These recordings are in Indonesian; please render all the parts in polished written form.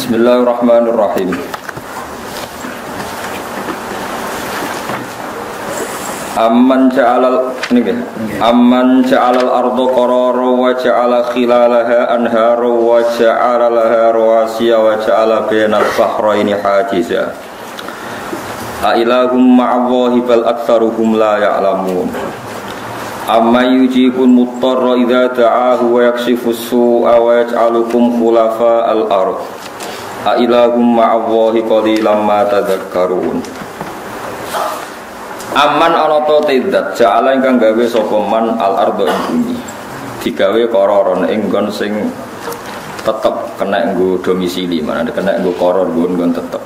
Bismillahirrahmanirrahim. Amman ja'alal arda qarara wa ja'ala khilalaha anhara wa ja'ala laha rawasiya wa ja'ala bainal bahraini hajiza. A ilahum ma'allahi bal aktsaruhum la ya'lamun. Amma yujibul muttarra idza da'ahu wa yakshifus su'a wa yaj'alukum khulafa'al ard. A ilahum ma'allahi qalilan ma tadhakkarun. Aman ana ta tidak ja'ala ingkang gawe sapa man al ardo ing bumi digawe kororon ing nggon sing tetep kena nggo domisili manane kena nggo koror nggon tetep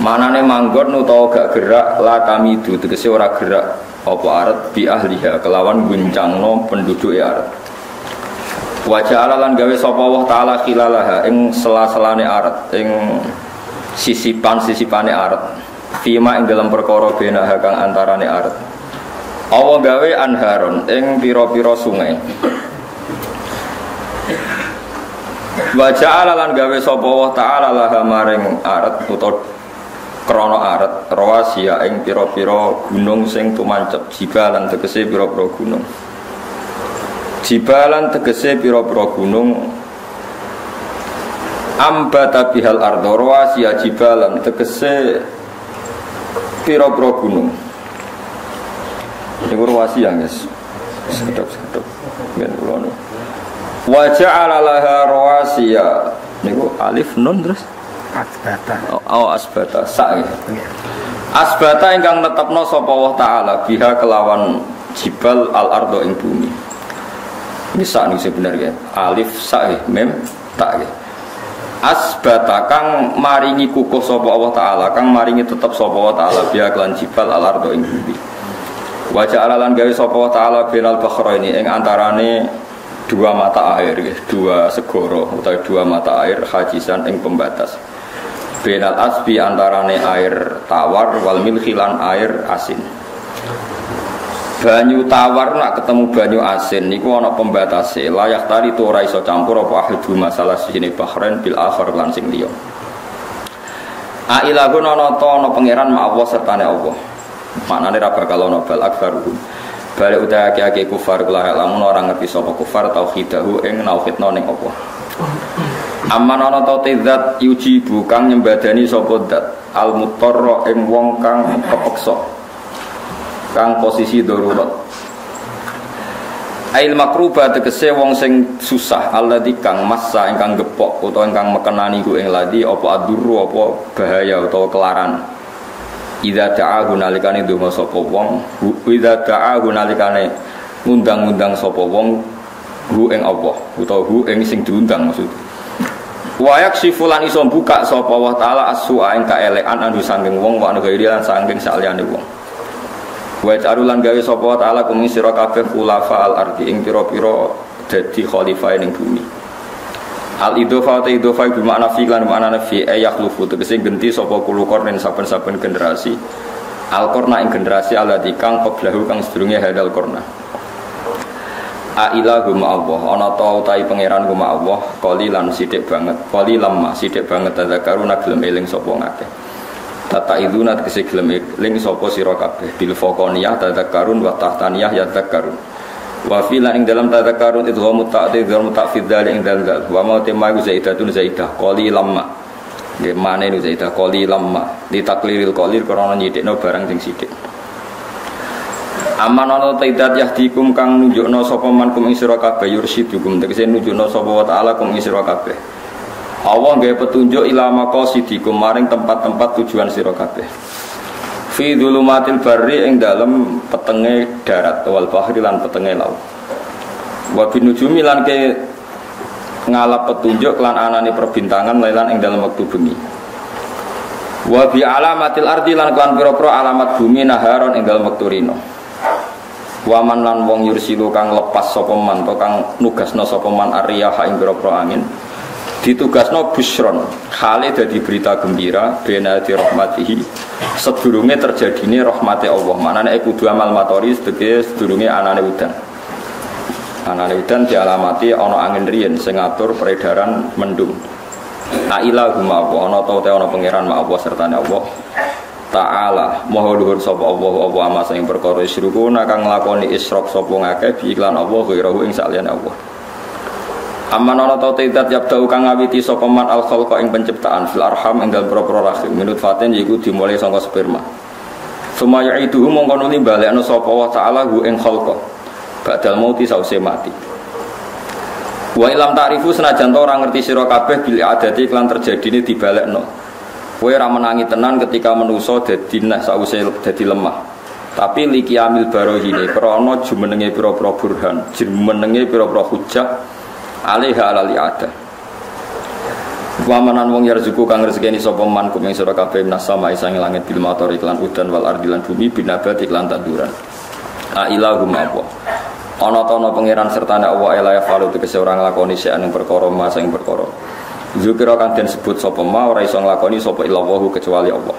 manane manggon utawa gak gerak la kamidu tegese ora gerak apa aret bi ahliha kelawan guncangno penduduke aret wa ja'ala lan gawe sapa Allah taala khilalaha ing sela-selane aret ing sisipan-sisipane aret fima ing dalam perkara bena kang antarane aret. Allah gawe anharon ing pira-pira sungai. Wa ja'ala lan gawe sapa Allah taala laha maring aret utawa krana aret rawasiya ing pira-pira gunung sing tumancep jibalan tegese pira-pira gunung. Jibalan tegese pira-pira gunung ambata bihal ardo rawasiya jibalan tegese pira-pira gunung. Niku rawasiya guys. Sedap-sedap. Ben kula. Wa ja'ala laha rawasiya. Niku alif nun terus asbata. Oh asbata. Sa. Asbata ingkang netepno sapa Allah taala biha kelawan jibal al ardo ing bumi. Ini sa niku sebenarnya. Alif sa mem ta. Asbata kang maringi kukuh sapa Allah taala kang maringi tetep sapa Allah taala biya kelan jibal al ardo ing bumi wa ja'ala lan gawe sapa Allah taala binal bakhraini ing antarane dua mata air dua segara utawa dua mata air hajisan ing pembatas binal asbi antarane air tawar wal milkhilan air asin banyu tawar nak ketemu banyu asin niku ana pembatase layak tali tu ora iso campur apa ahadu masalah sine bahrain bil akhir lan sing liya a ilahun ana ta ana pangeran ma Allah sertane Allah maknane ra bakal ana bal akbaruhum balik utahe akeh kufar kula lamun ora ngerti sapa kufar tauhidahu ing nauhidna ning Allah aman ana ta zat yujibu kang nyembadani sapa zat al mutarra ing wong kang kepeksa kang posisi darurat ail makruba tegese wong sing susah alladzi kang massa ingkang gepok utawa ingkang mekenani ku ing ladi apa adurru apa bahaya utawa kelaran idza ta'ahu nalikane donga sapa wong idza ta'ahu nalikane ngundang-undang sapa wong hu ing apa utawa hu ing sing diundang maksud wa yaksifulan iso buka sapa wa taala as-su'a ing kaelekan anu saking wong wa negeri lan saking saliyane wong wa ta'arulan gawe sapa taala kum sira kabeh khulafa al ardi ing pira-pira dadi khalifah ning bumi al idhofa ta idhofa bi makna fi lan makna fi ayakhlufu tegese genti sapa kulo kornen saben-saben generasi al qarna ing generasi alati kang qablahu kang sedurunge hadal qarna a ilahu ma Allah ana ta utahe pangeran ku ma Allah qalilan sithik banget qalilan ma sithik banget tadzakaruna gelem eling sapa ngakeh tata iduna tegese gelem eling sapa sira kabeh bil faqaniyah tadzakarun wa tahtaniyah yadzakarun wa filan ing dalam tadzakarun idghamu ta'did wa mutafid dzal ing dzal wa ma tema zaidatun zaidah qalilan ma nggih mane nu zaidah qalilan ma ditakliril qalil karena nyithikno barang sing sithik aman ana taidat yahdikum kang nunjukna sapa man kum ing sira kabeh yursidukum tegese nunjukna sapa wa taala kum ing sira kabeh Allah gawe petunjuk ila maqasidikum maring tempat-tempat tujuan sira kabeh fi dzulumatil barri ing dalem petenge darat wal bahri lan petenge laut wa binujumi lan ke ngalap petunjuk lan anane perbintangan lan ing dalem wektu bengi wa bi alamatil ardi lan kan pira-pira alamat bumi naharon ing dalem wektu rino waman lan wong yursilu kang lepas sapa man to kang nugasna sapa man ariyaha ing pira-pira angin ditugasno busron khale dadi berita gembira bena di rahmatihi sedurunge terjadine rahmate Allah manane kudu amal matori sedurunge anane udan dialamati ana angin riyen sing ngatur peredaran mendung Ailah huma apa ana ta ana pangeran ma apa sertane Allah Ta'ala maha luhur sapa Allah apa ama sing perkara isyruku kang nglakoni isyrok sapa ngakeh bi iklan Allah ghirahu ing saliyane Allah. Amman ana ta tidak yabda'u kang ngawiti sapa man al khalqa ing penciptaan fil arham ing dalem propro rahim minut fatin iku dimulai saka sperma. Sumaya itu mongko nuli balekno sapa Allah Ta'ala hu ing khalqa badal mauti sause mati. Wa ilam ta'rifu senajan to ora ngerti sira kabeh bil adati iklan terjadine dibalekno. Kowe ora menangi tenan ketika manusa dadi nah sause dadi lemah. Tapi liki amil barohine krana jumenenge pira-pira burhan, jumenenge pira-pira hujjah alaiha alali ada. Wamanan wong yarzuku kang rezekeni sapa man kumeng sira kabeh minas sama isang langit bil mator iklan udan wal ardilan bumi binabat iklan tanduran. A ilahum apa. Ana ta ana pangeran sertane Allah ela ya falu tegese ora nglakoni sing ing perkara mas ing perkara. Zikira kang den sebut sapa ma ora iso nglakoni sapa illallahu kecuali Allah.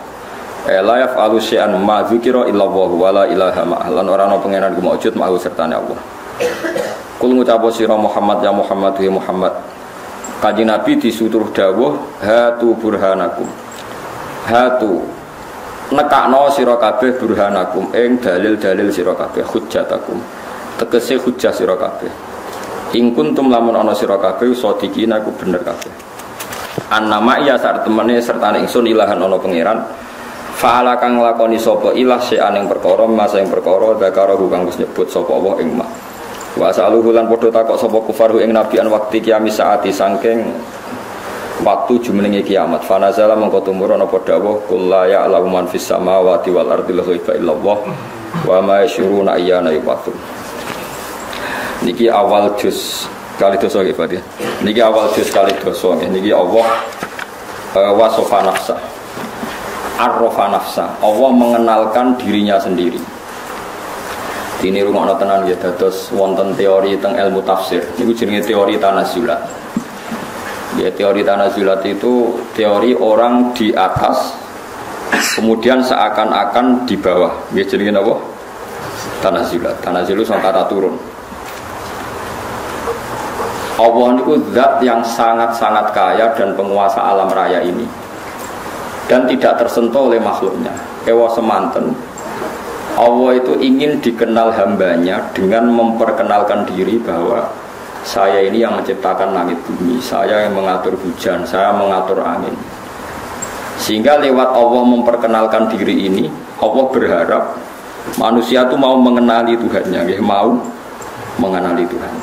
Ela ya falu syai'an ma zikira illallahu wala ilaha ma lan ora ana pangeran ku maujud ma sertane Allah. Kul ngucapo sira Muhammad ya Muhammad ya Muhammad. Kanjeng Nabi disuruh dawuh hatu burhanakum. Hatu nekakno sira kabeh burhanakum ing dalil-dalil sira kabeh hujjatakum. Tegese hujjah sira kabeh. In kuntum lamun ana sira kabeh sadiqina ku bener kabeh. Annama ya sak temene sertane ingsun ilahan ana pangeran. Fa'ala kang nglakoni sapa ilah syai'an ing perkara masa ing perkara zakara kang wis nyebut sapa Allah ing ma. Wa saluhu lan padha takok sapa kufaru ing nabian waktu kiamat saati saking waktu jumenenge kiamat. Fa nazala mongko tumurun apa dawuh qul la ya'lamu man fis samawati wal ardi ghaiba illallah wa ma yashuruna ayyana yub'atsun. Niki awal juz kali dosa nggih Pak. Niki awal juz kali dosa nggih. Niki Allah wasofa nafsa. Arrofa nafsa. Allah mengenalkan dirinya sendiri. Ini rumah tenan ya dados wonten teori teng ilmu tafsir. Niku jenenge teori tanazulat. Ya teori tanazulat itu teori orang di atas kemudian seakan-akan di bawah. Ya jenenge napa? Tanazulat. Tanazulat sing kata turun. Allah niku zat yang sangat-sangat kaya dan penguasa alam raya ini dan tidak tersentuh oleh makhluknya. Ewa semanten Allah itu ingin dikenal hambanya dengan memperkenalkan diri bahwa saya ini yang menciptakan langit bumi, saya yang mengatur hujan, saya mengatur angin. Sehingga lewat Allah memperkenalkan diri ini, Allah berharap manusia itu mau mengenali Tuhannya, mau mengenali Tuhan.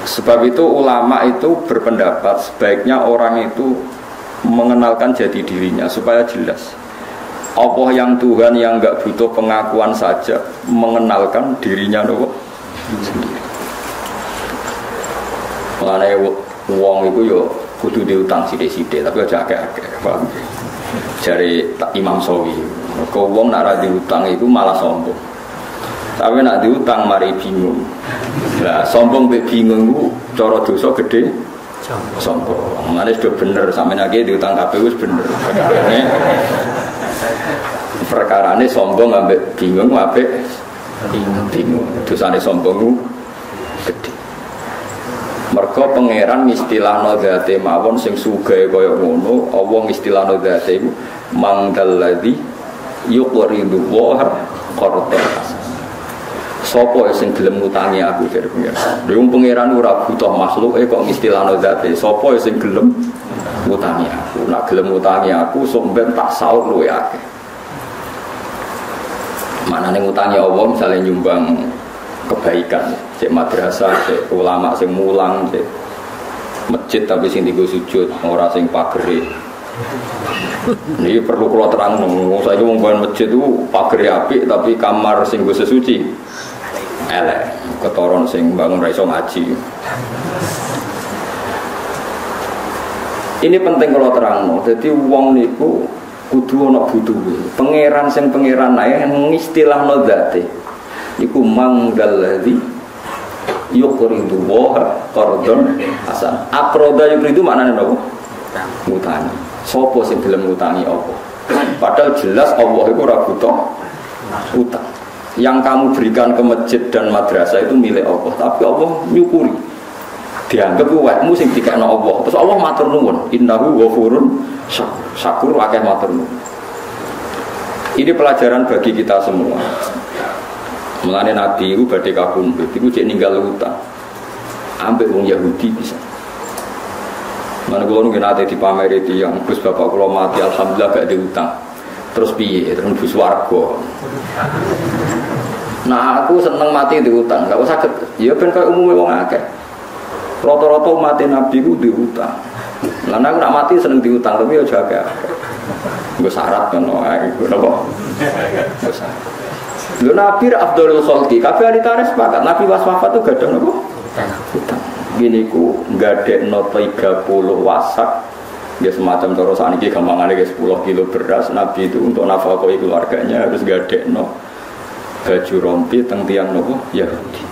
Sebab itu ulama itu berpendapat sebaiknya orang itu mengenalkan jati dirinya supaya jelas. Allah yang Tuhan yang enggak butuh pengakuan saja mengenalkan dirinya sendiri. Mengenai wong itu yo kudu diutang sithik-sithik tapi aja akeh-akeh. Paham? Jare Imam Sawi, kok wong nak ra diutang itu malah sombong. Tapi nak diutang mari bingung. Lah sombong mbek bingung ku cara dosa gede sombong. Mane sudah bener sampeyan iki diutang kabeh wis bener. Perkarane sombong ambek bingung apik bingung. Dosane sombong ku gede. Mergo pangeran istilahno zate mawon sing sugih kaya ngono, Allah istilahno zate iku mangdalladzi yuqridu wa qardan. Sopo sing gelem ngutangi aku dari pangeran. Wong pangeran ora butuh makhluk kok istilahno zate. Sopo sing gelem ngutangi aku. Nak gelem ngutangi aku sok ben tak saur luwe akeh. Manane ngutangi Allah misalnya nyumbang kebaikan, cek madrasah, cek ulama sing mulang, cek masjid tapi sing digo sujud, ora sing pagere. Ini perlu kula terang, saiki wong bangun masjid itu pagere apik tapi kamar sing go sesuci elek, ketoron sing bangun ra iso ngaji. Ini penting kalau terangno. Jadi wong niku kudu ana butuhe. Pangeran sing pangeran ae ngistilahno zate. Iku mangdalladzi yuqridu wa qardon hasan. Aqrada yuqridu maknane napa? Ngutangi. Sopo sing gelem ngutangi apa? Padahal jelas Allah iku ora butuh utang. Yang kamu berikan ke masjid dan madrasah itu milik Allah, tapi Allah nyukuri. dianggap wekmu sing dikekno Allah. Terus Allah matur nuwun, innahu ghafurun syakur akeh matur nuwun. Ini pelajaran bagi kita semua. Mulane Nabi itu badhe kapundhut, iku cek ninggal utang. Ambek wong Yahudi bisa. Mana kula nggih nate dipameri tiyang, Gus bapak kula mati alhamdulillah gak ada utang. Terus piye? Terus mlebu swarga. Nah, aku seneng mati di utang, gak usah sakit. Ya ben kaya umume wong akeh. Rata-rata mati Nabi ku di utang. Lah nek nak mati seneng di utang, tapi ya jaga. Nggo syarat ngono ae iku napa? Nggo syarat. Lho Nabi Abdul Khalqi, kabeh ahli tarikh sepakat Nabi pas wafat tuh gak ada napa? Utang. Gini ku gadekno 30 wasak. Ya semacam cara saniki gampangane 10 kilo beras. Nabi itu untuk nafkahi keluarganya harus gadekno baju rompi teng tiang napa? Yahudi.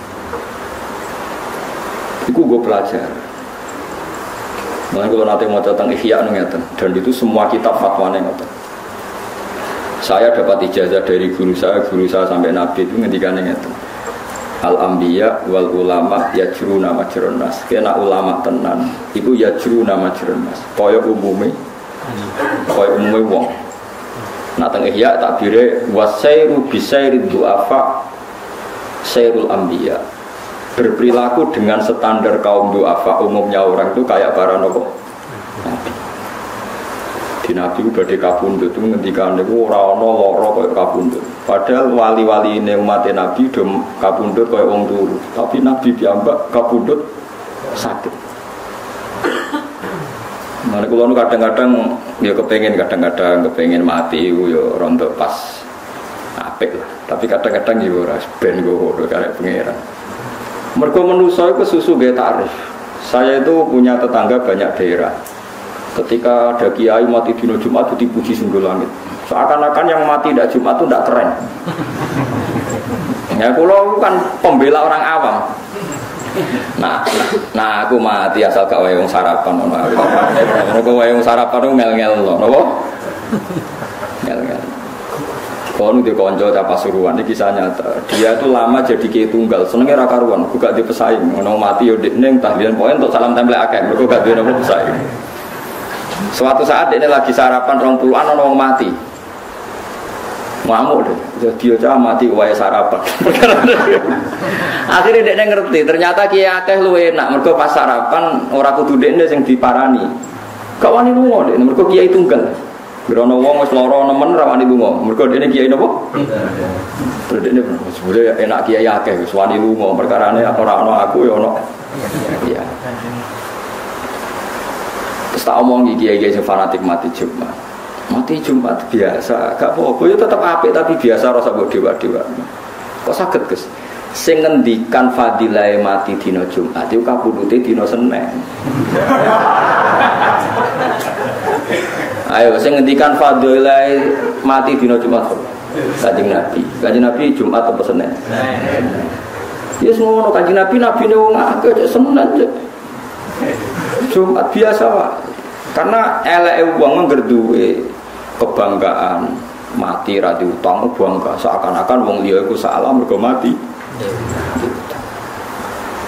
Iku gue pelajar. Mulai kalau nanti mau tentang Ihya ngeten, dan itu semua kitab fatwane ngeten. Saya dapat ijazah dari guru saya sampai Nabi itu ngendikane ngeten. Al-anbiya wal ulama yajruna majrun nas. Kena ulama tenan iku yajruna majrun nas. Kaya umume wong. Nah teng Ihya takbire wasairu bisairid du'afa sairul anbiya. Berperilaku dengan standar kaum du'afa umumnya orang itu kayak para nabi. Di Nabi badhe kapundhut itu ngendikan niku ora ana lara kaya kapundhut. Padahal wali-wali ini umat Nabi do kapundhut kaya wong turu, tapi Nabi piyambak kapundhut sakit. Mana kula kadang-kadang ya kepengin mati ya rontok pas apik lah. Tapi kadang-kadang ya ora ben ngono karek pangeran. Mergo manusa iku susu nggih tarif. Saya itu punya tetangga banyak daerah. Ketika ada kiai mati dino Jumat itu dipuji sungguh langit. Seakan-akan yang mati tidak Jumat itu tidak keren. Ya kalau kan pembela orang awam. Nah aku mati asal gak wae wong sarapan ngono. Aku wae wong sarapan itu ngel-ngel lho, napa? Ngel-ngel. Kono di konco ta Pasuruan iki kisah nyata. Dia itu lama jadi kiai tunggal, senenge ra karuan, gak dipesaing. Ono mati yo dekne tahlilan poin untuk salam tempel akeh, mergo gak duwe napa pesaing. Suatu saat ini lagi sarapan 20-an orang mati. Ngamuk deh. Dia cah mati wae sarapan. Akhirnya dia ngerti. Ternyata kiai akeh luwe enak. Mergo pas sarapan ora kudu dekne sing diparani. Gak wani lunga dekne. Mergo kiai tunggal. Grono wong wis lara nemen ra wani lunga. Mergo dekne kiai napa? Terus dekne sebule enak kiai akeh wis wani lunga. Perkarane ora ana aku ya ono. Iya. Tak omong kiai-kiai sing fanatik mati Jumat biasa, gak apa-apa ya tetap apik tapi biasa rasa mbok dewa-dewa. Kok saged Gus? Sing ngendikan fadilah mati dina Jumat iku kapundhute dina Senin. Ayo sing ngendikan fadilah mati dina Jumat. Kanjeng Nabi Jumat apa Senin? Ya semua Kanjeng Nabi ne wong akeh Senin aja. Jumat biasa Pak. Karena eleke wong ngerduwe kebanggaan mati ra diutang bangga seakan-akan wong liya iku salah mergo mati.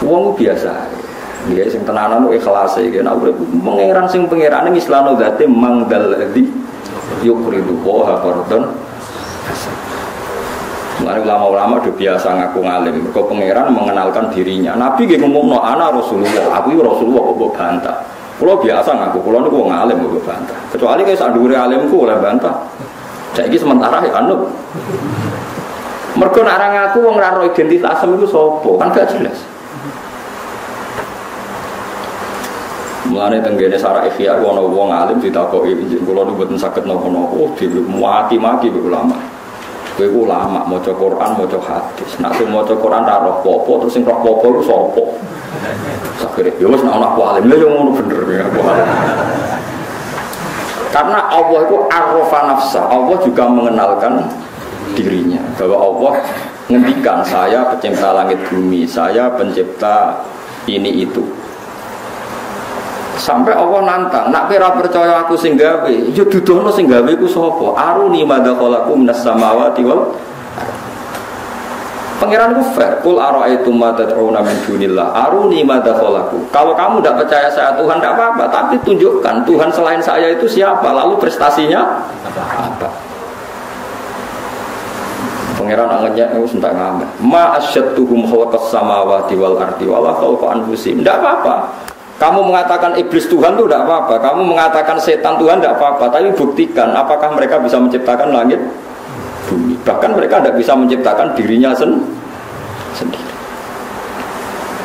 Wong biasa. Dia sing tenanan ikhlas iki nek urip pangeran sing pangerane mislano zate mangdal ladzi yuqridu wa qardan. Mari ulama-ulama udah biasa ngaku ngalim. Mergo pangeran mengenalkan dirinya. Nabi nggih ngomongno ana Rasulullah, aku iki Rasulullah kok bantah. Kulo biasa ngaku, kulo niku wong alim kok bantah. Kecuali kayak sak dhuwure alimku oleh bantah. Saiki sementara ya anut. Mergo nek ora ngaku wong ora ro identitas iku sapa? Kan gak jelas. Mulane tenggene sarah Ihya ana wong alim ditakoki kulo niku mboten saged napa-napa, maki-maki ulama. Kowe ku ulama maca Quran, maca hadis. Nek sing maca Quran ra roh apa terus sing roh apa iku sapa? Sakire ya wis nek aku alim lha yo ngono bener ya aku alim. Karena Allah itu arrafa nafsa. Allah juga mengenalkan dirinya bahwa Allah ngendikan saya pencipta langit bumi, saya pencipta ini itu. Sampai Allah nantang, nak kira percaya aku sing gawe, yo dudono sing gawe ku sapa? Aruni madza khalaqu minas samawati wal Pangeran itu fair. Qul ara'aytum ma tad'una min dunillah aruni madza khalaqu. Kalau kamu tidak percaya saya Tuhan tidak apa-apa, tapi tunjukkan Tuhan selain saya itu siapa, lalu prestasinya apa. Pangeran angetnya itu sentak ngamen. Ma asyadtuhum khalaqas samawati wal ardi wala khalqa anfusihim. Tidak apa-apa. Kamu mengatakan iblis Tuhan itu tidak apa-apa. Kamu mengatakan setan Tuhan tidak apa-apa. Tapi buktikan apakah mereka bisa menciptakan langit, bumi. Bahkan mereka tidak bisa menciptakan dirinya sendiri.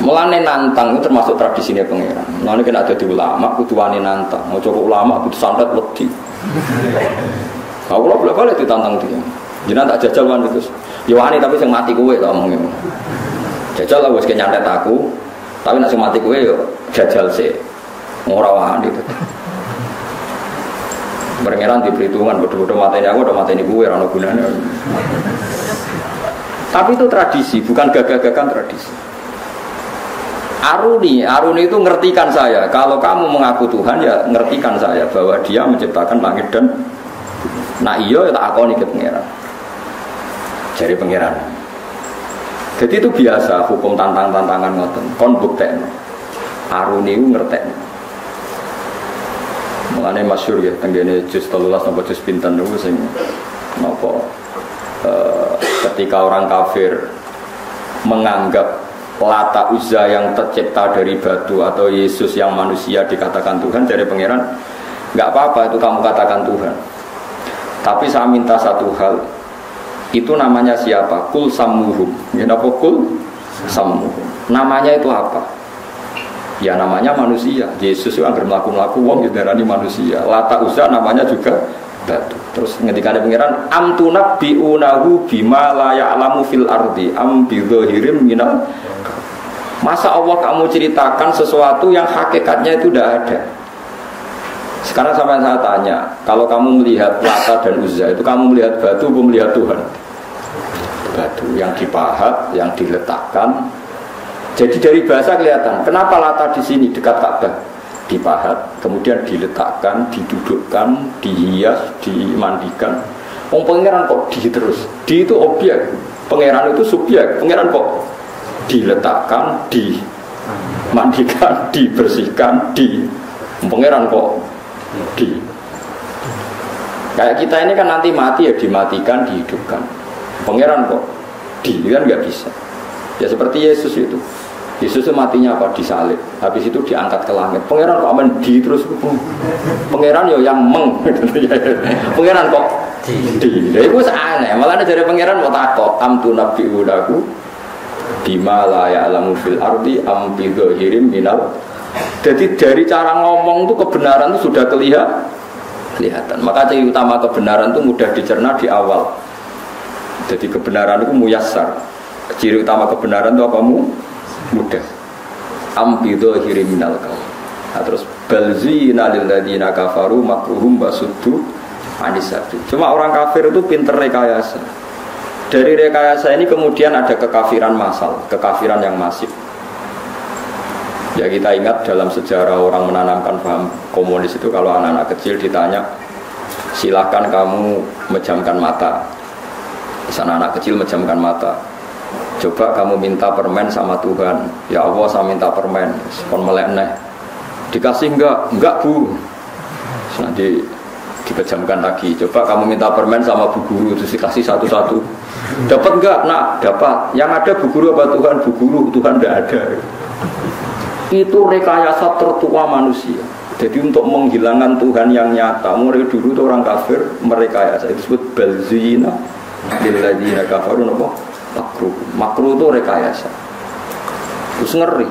Mulane nantang itu termasuk tradisinya pangeran. Mulane kena ada di ulama, kudu wani nantang. Mau coba ulama kudu santet wedi. Kalau boleh ditantang dia. Jangan tak jajal wan itu. Ya wani tapi sing mati kowe tak omongin. Jajal lah wis nyantet aku. Tapi nek sing mati kowe yo jajal sih. Ora wani itu. Pangeran di perhitungan bodoh-bodoh mateni aku udah mateni kowe ora ono gunane. Tapi itu tradisi, bukan gagah-gagahan tradisi. Aruni itu ngertikan saya. Kalau kamu mengaku Tuhan ya ngertikan saya bahwa Dia menciptakan langit dan nah iya tak akoni ke pangeran. Jadi pangeran. Jadi itu biasa hukum tantang-tantangan ngoten. Kon buktekno. Aruni itu ngertekno. Mulane masyhur ya tenggene juz 13 sampai juz pinten niku sing napa ketika orang kafir menganggap Lata Uzza yang tercipta dari batu atau Yesus yang manusia dikatakan Tuhan, dari pangeran nggak apa-apa itu kamu katakan Tuhan, tapi saya minta satu hal, itu namanya siapa? Kul sammuhum. Ya apa kul sammuhum? Namanya itu apa? Ya namanya manusia. Yesus itu agar melaku-melaku wong darani manusia. Lata Uzza namanya juga batu. Terus ketika ada pangeran am tunabbi'unahu bima la ya'lamu fil ardi am bidzahirim minal. Masa Allah kamu ceritakan sesuatu yang hakikatnya itu tidak ada. Sekarang sampai saya tanya, kalau kamu melihat Lata dan Uzza itu kamu melihat batu atau melihat Tuhan? Batu yang dipahat, yang diletakkan. Jadi dari bahasa kelihatan. Kenapa Lata di sini dekat Ka'bah? Dipahat, kemudian diletakkan, didudukkan, dihias, dimandikan. Pangeran kok di terus? Di itu objek, pangeran itu subjek. Pangeran kok diletakkan, dimandikan, dibersihkan, pangeran kok di. Kayak kita ini kan nanti mati ya dimatikan, dihidupkan. Pangeran kok di kan nggak bisa. Ya seperti Yesus itu. Yesus itu matinya apa? Disalib. Habis itu diangkat ke langit. Pangeran kok aman di terus. Pangeran yo yang pangeran kok di. Lha iku aneh. Malah dari pangeran mau takok am tu nabi udaku bima la ya'lamu fil ardi am bi dhahirim minal. Jadi dari cara ngomong itu kebenaran itu sudah kelihatan. Maka ciri utama kebenaran itu mudah dicerna di awal. Jadi kebenaran itu muyassar. Ciri utama kebenaran itu apa mudah. Ambido hiriminal kau. Nah, terus balzina lil ladina kafaru makruhum basuddu anisabi. Cuma orang kafir itu pinter rekayasa. Dari rekayasa ini kemudian ada kekafiran massal, kekafiran yang masif. Ya kita ingat dalam sejarah orang menanamkan paham komunis itu kalau anak-anak kecil ditanya, silahkan kamu menjamkan mata. Di sana anak kecil menjamkan mata. Coba kamu minta permen sama Tuhan. Ya Allah saya minta permen. Kon melek neh. Dikasih enggak bu. Nanti dipejamkan lagi. Coba kamu minta permen sama bu guru. Terus dikasih satu-satu. Dapat enggak? Nak dapat. Yang ada bu guru apa Tuhan? Bu guru. Tuhan tidak ada. Itu rekayasa tertua manusia. Jadi untuk menghilangkan Tuhan yang nyata. Mulai dulu itu orang kafir merekayasa. Itu disebut balzina lilladzina kafaru apa? Makruh itu rekayasa. Terus ngeri.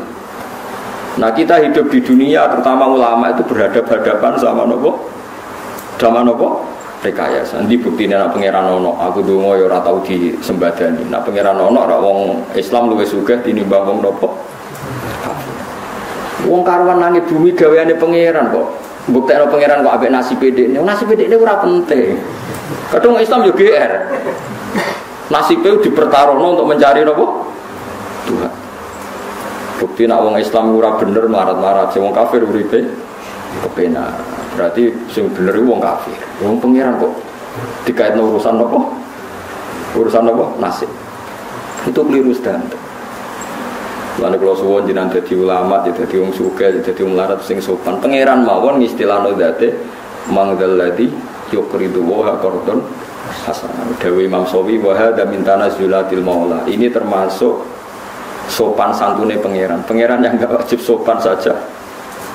Nah kita hidup di dunia, terutama ulama itu berhadapan-hadapan sama nopo, rekayasa. Nanti buktinya nak pangeran ono, aku dungo ya ora tau disembadani. Nak pangeran ono, ora wong Islam luwih sugih tinimbang wong nopo. Wong karuan langit bumi gaweane pangeran kok. Buktekno pangeran kok ambek nasib pedekne. Nasib pedekne ora penting. Kadang Islam yo GR. Nasibnya dipertaruhkan untuk mencari apa? Tuhan. Bukti nak wong Islam ora bener marat-marat, wong kafir uripe kepenak. Berarti sing bener wong kafir. Wong pangeran kok dikaitno urusan apa? Urusan apa? Nasib. Itu keliru standar. Lalu kalau suwon jenengan dadi ulama, dadi wong sugih, dadi wong larat sing sopan. Pangeran mawon istilahno dzate mangdalladzi yuqridu wa qardun hasan. Dewi Imam Sawi wa hadza min tanazulatil maula. Ini termasuk sopan santune pangeran. Pangeran yang enggak wajib sopan saja.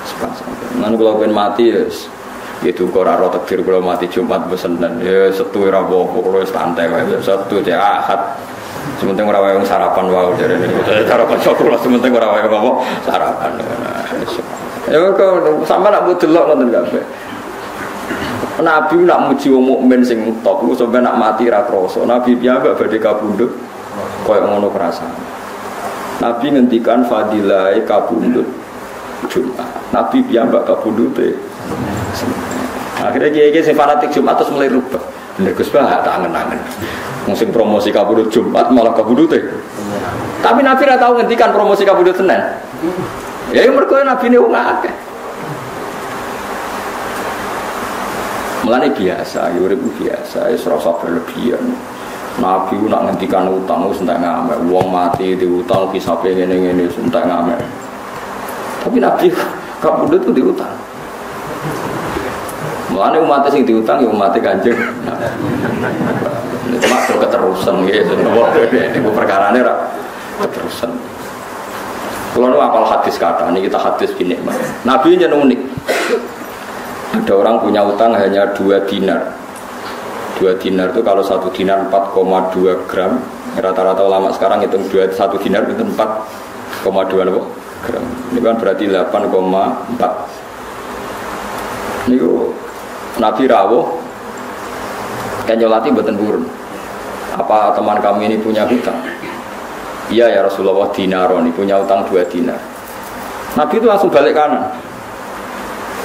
Sopan santun. Lalu kalau pengen mati itu kok ora takdir kalau mati Jumat besenen. Ya setu ora apa-apa kalau santai wae. Setu ya Ahad. Sementing ora wae sarapan wae jarene. Sarapan kok sementing ora wae apa sarapan. Ya kok sampe nak delok ngoten kabeh. Nabi nak muji wong mukmin sing top ku sampe nak mati ra krasa. Nabi piyambak badhe kabundut koyo ngono perasaan. Nabi ngendikan fadilah kabundut Jumat. Nabi piyambak kabundute. Akhirnya kiai-kiai sing fanatik Jumat terus mulai rubah. Bener Gus Bah tak angen-angen. Sing promosi kabudut Jumat malah kabudute. Tapi Nabi ra tau ngendikan promosi kabudut Senin. Ya mergo Nabi ne wong akeh. Mulane biasa, ya urip biasa, wis ora usah berlebihan. Nabi ku nak ngendikan utang wis entek ngamek, wong mati diutang kisape ngene-ngene entek ngamek. Tapi Nabi kabudut ku diutang. Mulane umat sing diutang ya umat Kanjeng. Itu mah keterusan gitu. Itu perkarane ra keterusan. Kalau nu apal hadis kata, ini kita hadis gini, Nabi nya unik. Ada orang punya utang hanya 2 dinar. 2 dinar itu kalau 1 dinar 4,2 gram. Rata-rata ulama sekarang hitung 1 dinar itu 4,2 gram. Ini kan berarti 8,4. Ini Nabi rawuh kan nyolati mboten purun. Apa teman kami ini punya hutang? Iya ya Rasulullah, dinaron, punya utang 2 dinar. Nabi itu langsung balik kanan.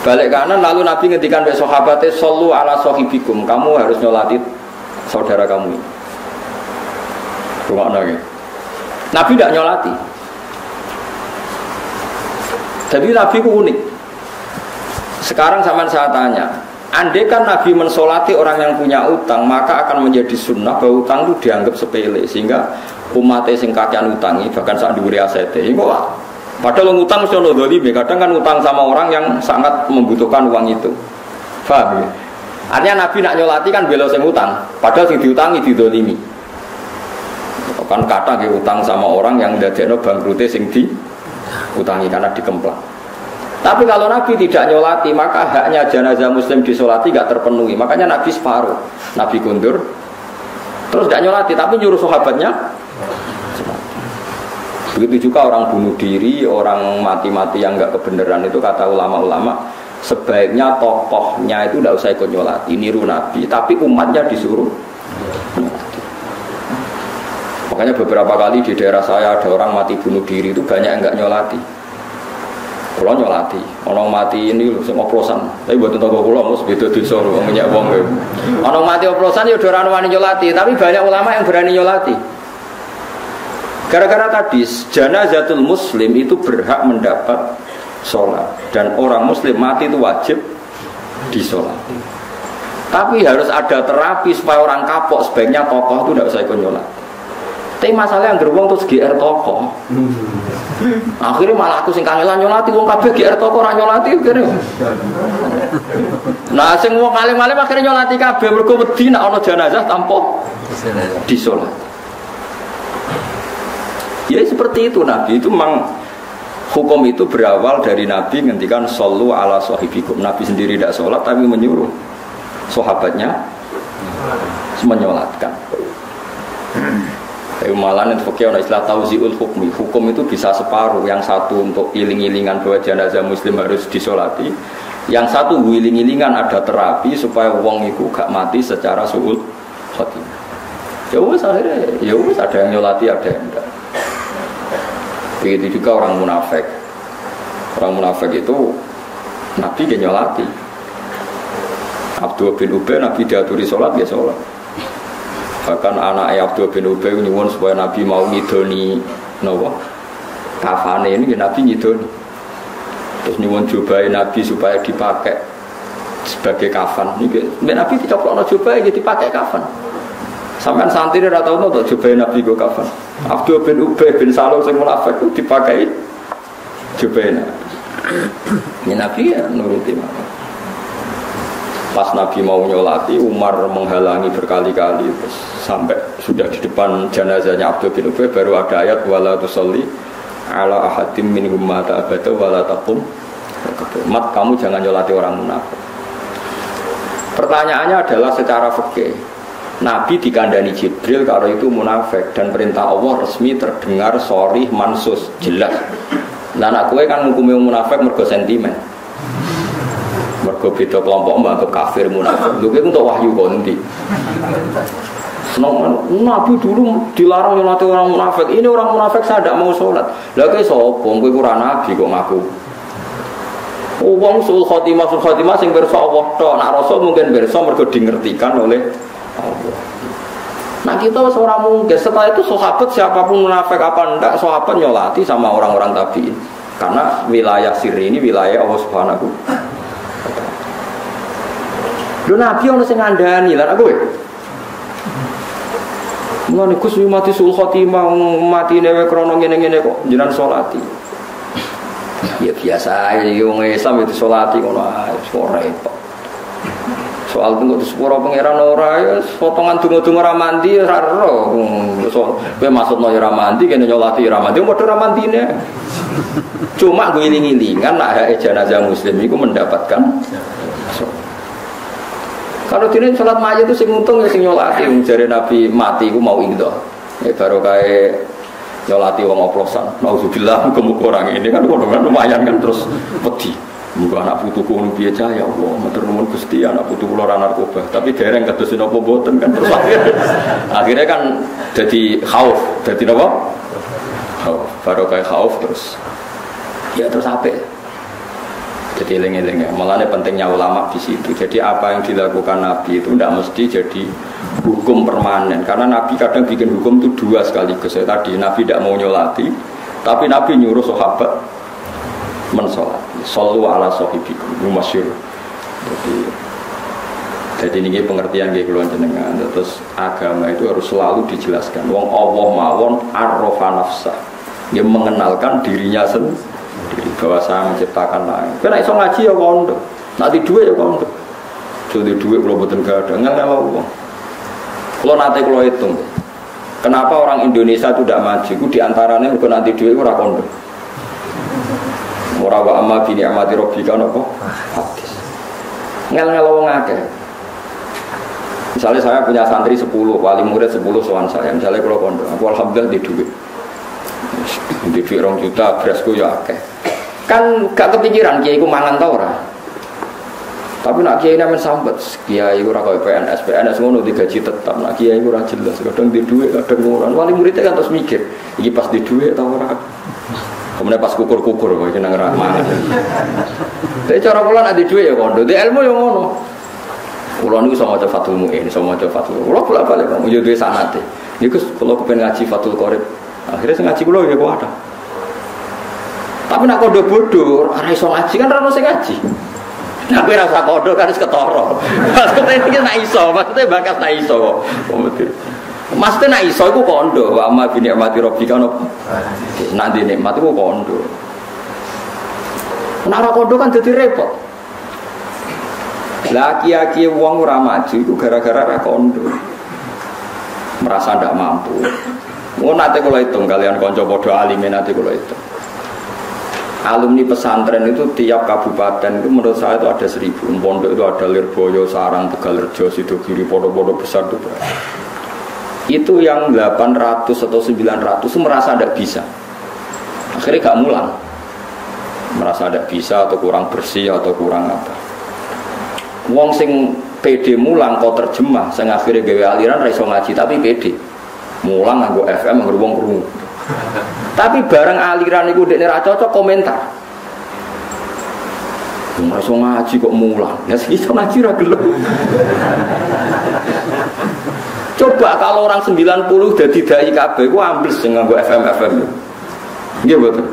Balik kanan lalu Nabi ngendikan ke sahabatnya, "Shallu ala sahibikum." Kamu harus nyolati saudara kamu ini. Rumakna ya. Nabi tidak nyolati. Jadi Nabi itu unik. Sekarang sampean saya tanya, andai kan Nabi mensolati orang yang punya utang, maka akan menjadi sunnah bahwa utang itu dianggap sepele, sehingga umatnya sing kakean utangi bahkan saat diuri asete. Padahal utang mesti ono dzalime, kadang kan utang sama orang yang sangat membutuhkan uang itu. Paham ya? Artinya Nabi nak nyolati kan bela sing utang, padahal sing diutangi didzalimi. Kan kata ke utang sama orang yang ndadekno bangkrute sing diutangi karena dikemplang. Tapi kalau Nabi tidak nyolati, maka haknya jenazah muslim disolati gak terpenuhi. Makanya Nabi separuh, Nabi kundur, terus gak nyolati, tapi nyuruh sahabatnya. Begitu juga orang bunuh diri, orang mati-mati yang gak kebenaran itu kata ulama-ulama, sebaiknya tokohnya itu tidak usah ikut nyolati, niru Nabi, tapi umatnya disuruh. Makanya beberapa kali di daerah saya ada orang mati bunuh diri itu banyak yang gak nyolati. Kalau nyolati, orang mati ini loh, sama oplosan. Tapi buat tentang kalau mus beda desa, orang minyak wong. Orang mati oplosan ya udah orang nyolati, tapi banyak ulama yang berani nyolati. Gara-gara tadi, janazatul muslim itu berhak mendapat sholat, dan orang muslim mati itu wajib disolati. Tapi harus ada terapi supaya orang kapok, sebaiknya tokoh itu tidak usah ikut nyolati. Tapi masalah yang gerbong terus GR tokoh. Akhirnya malah aku sing kangelan nyolati, wong kabeh GR tokoh ora nyolati kene. Nah sing wong alim-alim akhirnya nyolati kabeh mergo wedi nek ana jenazah tanpa disolati. Ya seperti itu Nabi itu memang hukum itu berawal dari Nabi ngendikan shollu ala sahibikum. Nabi sendiri tidak sholat tapi menyuruh sahabatnya menyolatkan. Tapi malah itu fakir istilah tauziul hukmi. Hukum itu bisa separuh. Yang satu untuk iling-ilingan bahwa jenazah muslim harus disolati. Yang satu iling-ilingan ada terapi supaya wong itu gak mati secara suul khotimah. Ya wes akhirnya, ya wes ada yang nyolati ada yang enggak. Begitu juga orang munafik. Orang munafik itu Nabi dia nyolati. Abdul bin Ubay Nabi diaturi sholat dia sholat. Bahkan anak Abdul bin Ubay nyuwun supaya Nabi mau ngidoni nawa kafane ini Nabi ngidoni. Terus nyuwun jubahe Nabi supaya dipakai sebagai kafan. Ini Nabi dicoplokno jubahe dipakai kafan. Sampean santri ora tau untuk jubahe Nabi kok kapan. Abdul bin Ubay bin Salul sing munafik ku dipakai jubahe Nabi. Ini Nabi ya nuruti mawon. Pas Nabi mau nyolati, Umar menghalangi berkali-kali sampai sudah di depan jenazahnya Abdul bin Ubay baru ada ayat wala tusalli ala ahadim minhum mata abada wala taqum. Mat, kamu jangan nyolati orang munafik. Pertanyaannya adalah secara fikih. Nabi dikandani Jibril kalau itu munafik dan perintah Allah resmi terdengar sharih mansus jelas. Nah anak kowe kan ngukumi munafik mergo sentimen. Mergo beda kelompok mbak kafir munafik. Lho kuwi untuk wahyu konti. Nabi dulu dilarang nyolati orang munafik. Ini orang munafik saya tidak mau sholat. Lah kowe sapa? Kowe ora nabi kok ngaku. Wong sul khotimah sing pirsa Allah tok. Nak rasul mungkin pirsa mergo dingertikan oleh Allah. Nah kita seorang mungkin setelah itu sahabat siapapun munafik apa enggak sahabat nyolati sama orang-orang tabi'in. Karena wilayah sirri ini wilayah Allah Subhanahu. Lho Nabi ono sing ngandani lan aku. Mulane Gus mati sul khotimah mati newe krana ngene-ngene kok jenengan salati. Ya biasa ae wong Islam itu salati ngono ae ora repot. Soal tunggu di sepuro pangeran ora ya potongan donga-donga ora mandi ora ero. Kowe maksudno ora mandi kene nyolati ora mandi padha ora mandine. Cuma gue iling-ilingan nak hak jenazah muslim iku mendapatkan. Kalau dene salat mayit itu sing untung ya sing nyolati jare Nabi mati iku mau indo. Ya baru kae nyolati wong oplosan. Nauzubillah muga-muga orang ini kan lumayan kan terus wedi. Muga anak putuku ngono piye cah ya Allah, matur nuwun Gusti anak putu kula ora narkoba. Tapi dereng kados napa mboten kan terus akhirnya kan jadi khauf, jadi napa? Khauf, baru kayak khauf terus. Ya terus apik. Jadi eling-eling ya. Mulane pentingnya ulama di situ. Jadi apa yang dilakukan Nabi itu tidak mesti jadi hukum permanen. Karena Nabi kadang bikin hukum itu dua sekaligus. Ya, tadi Nabi tidak mau nyolati, tapi Nabi nyuruh sahabat mensolati. Sallu ala sahibikum masyhur. Jadi ini pengertian nggih kula jenengan. Terus agama itu harus selalu dijelaskan. Wong Allah mawon arrafa nafsah. Dia mengenalkan dirinya sendiri bahwa saya menciptakan langit. Kena iso ngaji ya kondo. Nak di dhuwit ya kondo. Jadi dhuwit kula mboten gadah ngel-ngel wong. Kula nate kula hitung. Kenapa orang Indonesia itu tidak maju? Itu diantaranya mergo nanti dhuwit ora kondo. Ora wa amma bi ni'mati rabbika napa? Hadis. Ngel-ngel wong akeh. Misalnya saya punya santri 10, wali murid 10 sowan saya. Misalnya kalau kondo, aku alhamdulillah di duit. Di duit 2 juta, berasku ya akeh. Kan gak kepikiran kiai ku mangan ta ora. Tapi nak kiai nemen sambat, kiai ora kaya PNS ngono digaji tetap. Nak kiai ora jelas, kadang di duit, kadang ora. Wali muridnya kan terus mikir, iki pas di duit ta ora. Kemudian pas kukur-kukur kok jeneng ra mangan. Tapi cara kula nek di dhuwit ya kondo, di ilmu ya ngono. Kula niku iso maca Fathul Mu'in, iso maca Fathul. Kula bolak-balik kok yo duwe sanate. Niku kula kepen ngaji Fathul Qorib. Akhirnya sing ngaji kula ya kok ada. Tapi nek kondo bodoh, ora iso ngaji kan ora ono sing ngaji. Nek kowe ora usah kondo kan wis ketara. Maksudnya iki nek iso, maksudnya bakas nek iso kok. Maksudnya nak iso itu kondo, wa amma bi ni'mati rabbika nanti nikmat itu kondo. Nek ora kondo kan jadi repot. Lah kiai wong ora maju itu gara-gara ra kondo. Merasa ndak mampu. Mun nate kula hitung kalian kanca padha alime nate kula hitung. Alumni pesantren itu tiap kabupaten itu menurut saya itu ada 1000. Pondok itu ada Lirboyo, Sarang, Tegalrejo, Sidogiri, pondok-pondok besar itu. Itu yang 800 atau 900 itu merasa tidak bisa. Akhirnya gak mulang. Merasa tidak bisa atau kurang bersih atau kurang apa. Wong sing PD mulang kau terjemah, sing akhirnya gawe aliran ra iso ngaji tapi PD. Mulang nganggo FM nganggo wong krungu. Tapi bareng aliran iku dekne ra cocok komentar. Wong ra iso ngaji kok mulang. Ya iso ngaji ra gelem. Coba kalau orang 90 jadi dai kabeh ku ambles sing nganggo FM. Nggih mboten.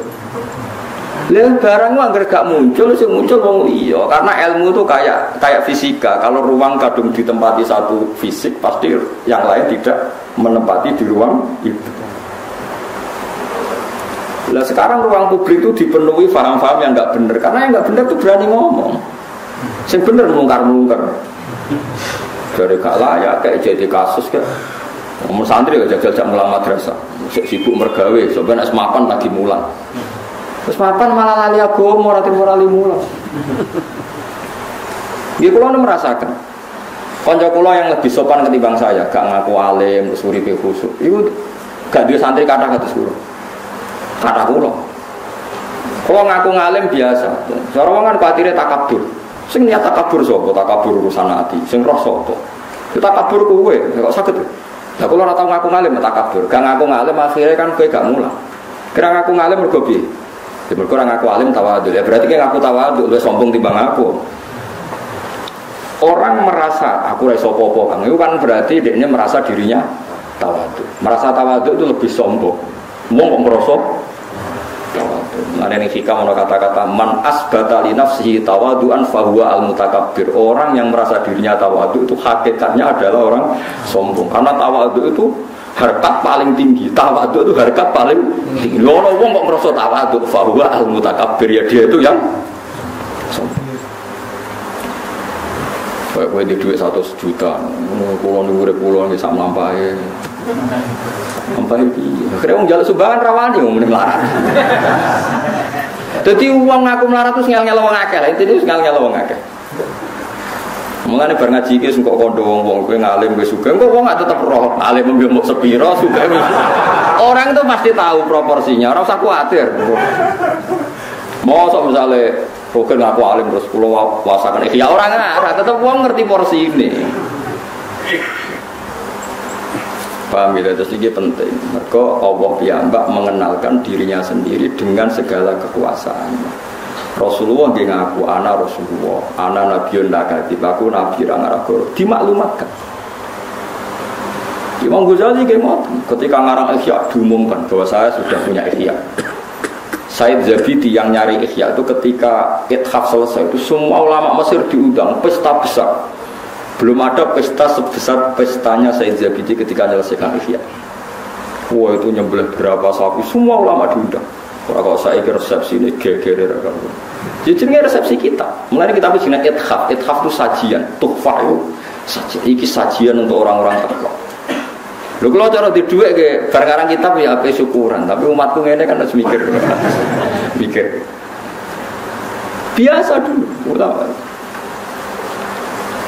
Lah barang anggar gak muncul, sing muncul wong iya. Karena ilmu itu kayak fisika. Kalau ruang kadung ditempati satu fisik, pasti yang lain tidak menempati di ruang itu. Lah sekarang ruang publik itu dipenuhi paham-paham yang nggak benar. Karena yang nggak benar itu berani ngomong. Sing bener mungkar-mungkar. Dari gak layak kayak jadi kasus kayak. Ngomong santri gak jajal mulang madrasah. Sibuk mergawe, sebenarnya semapan lagi mulang. Terus mapan malah lali agama, nanti morali mulang. Dia kulo merasakan. Konco kulo yang lebih sopan ketimbang saya, gak ngaku alim, terus uripe khusuk. Itu gak dia santri kata kulo. Kata kulo. Kulo ngaku ngalim biasa. Seorang kan kuatirnya takabur. Sing niat takabur sapa? Takabur urusan hati. Sing roh sapa? Itu takabur kowe, kok saged. Lah kulo ora tau ngaku ngalim takabur. Gak ngaku ngalim akhirnya kan kowe gak mulang. Kira ngaku ngalim mergo piye? Ya mergo ora ngaku alim tawadhu. Ya berarti kan ngaku tawadhu luwih sombong timbang aku. Orang merasa aku ora iso apa-apa Kang. Itu kan berarti dekne merasa dirinya tawadhu. Merasa tawadhu itu lebih sombong. Wong kok ngrasa tawadhu. Nah ning hikam ono kata-kata man asbata li nafsihi tawadhuan fa huwa al-mutakabbir. Orang yang merasa dirinya tawadhu itu hakikatnya adalah orang sombong. Karena tawadhu itu harkat paling tinggi, tawadhu itu harkat paling tinggi. Ono wong kok ngrasa tawadhu fa huwa al-mutakabbir, ya dia itu yang sombong. Kowe di duit 100 juta, kulo urip kulo nggih sak mlampahe. Mlampahe piye? Akhire wong njaluk sumbangan rawani wong muni melarat. Dadi wong ngaku melarat terus ngel-ngel wong akeh. Intine wis ngel-ngel wong akeh. Mulane bar ngaji iki sing kok kandha wong-wong kowe ngalim kowe sugih, kok wong gak tetep roh alim mbok sepira sugih. Orang itu pasti tahu proporsinya, ora usah kuwatir. Mosok misale bukan ngaku alim terus pulau wasakan ya orang nggak, tetap uang ngerti porsi ini. Paham ya, terus ini penting. Mereka Allah piyambak mengenalkan dirinya sendiri dengan segala kekuasaannya. Rasulullah dia ngaku ana Rasulullah, ana Nabiun Nakatib, aku Nabi Rangaragoro. Dimaklumatkan. Imam Ghazali ketika ngarang Ihya diumumkan bahwa saya sudah punya Ihya. Said Zabidi yang nyari Ihya itu ketika Ithaf selesai itu semua ulama Mesir diundang, pesta besar. Belum ada pesta sebesar pestanya Said Zabidi ketika menyelesaikan Ihya. Wah itu nyembelih berapa sapi, semua ulama diundang. Kalau saya kira resepsi ini geger kan. Jadi resepsi kita. Mulai kita punya Ithaf. Ithaf itu sajian, tuhfah itu sajian. Iki sajian untuk orang-orang takwa. Lho kalau cara di duit ke barang kitab ya apa syukuran, tapi umatku ngene kan harus mikir. Mikir. Biasa dulu, utama.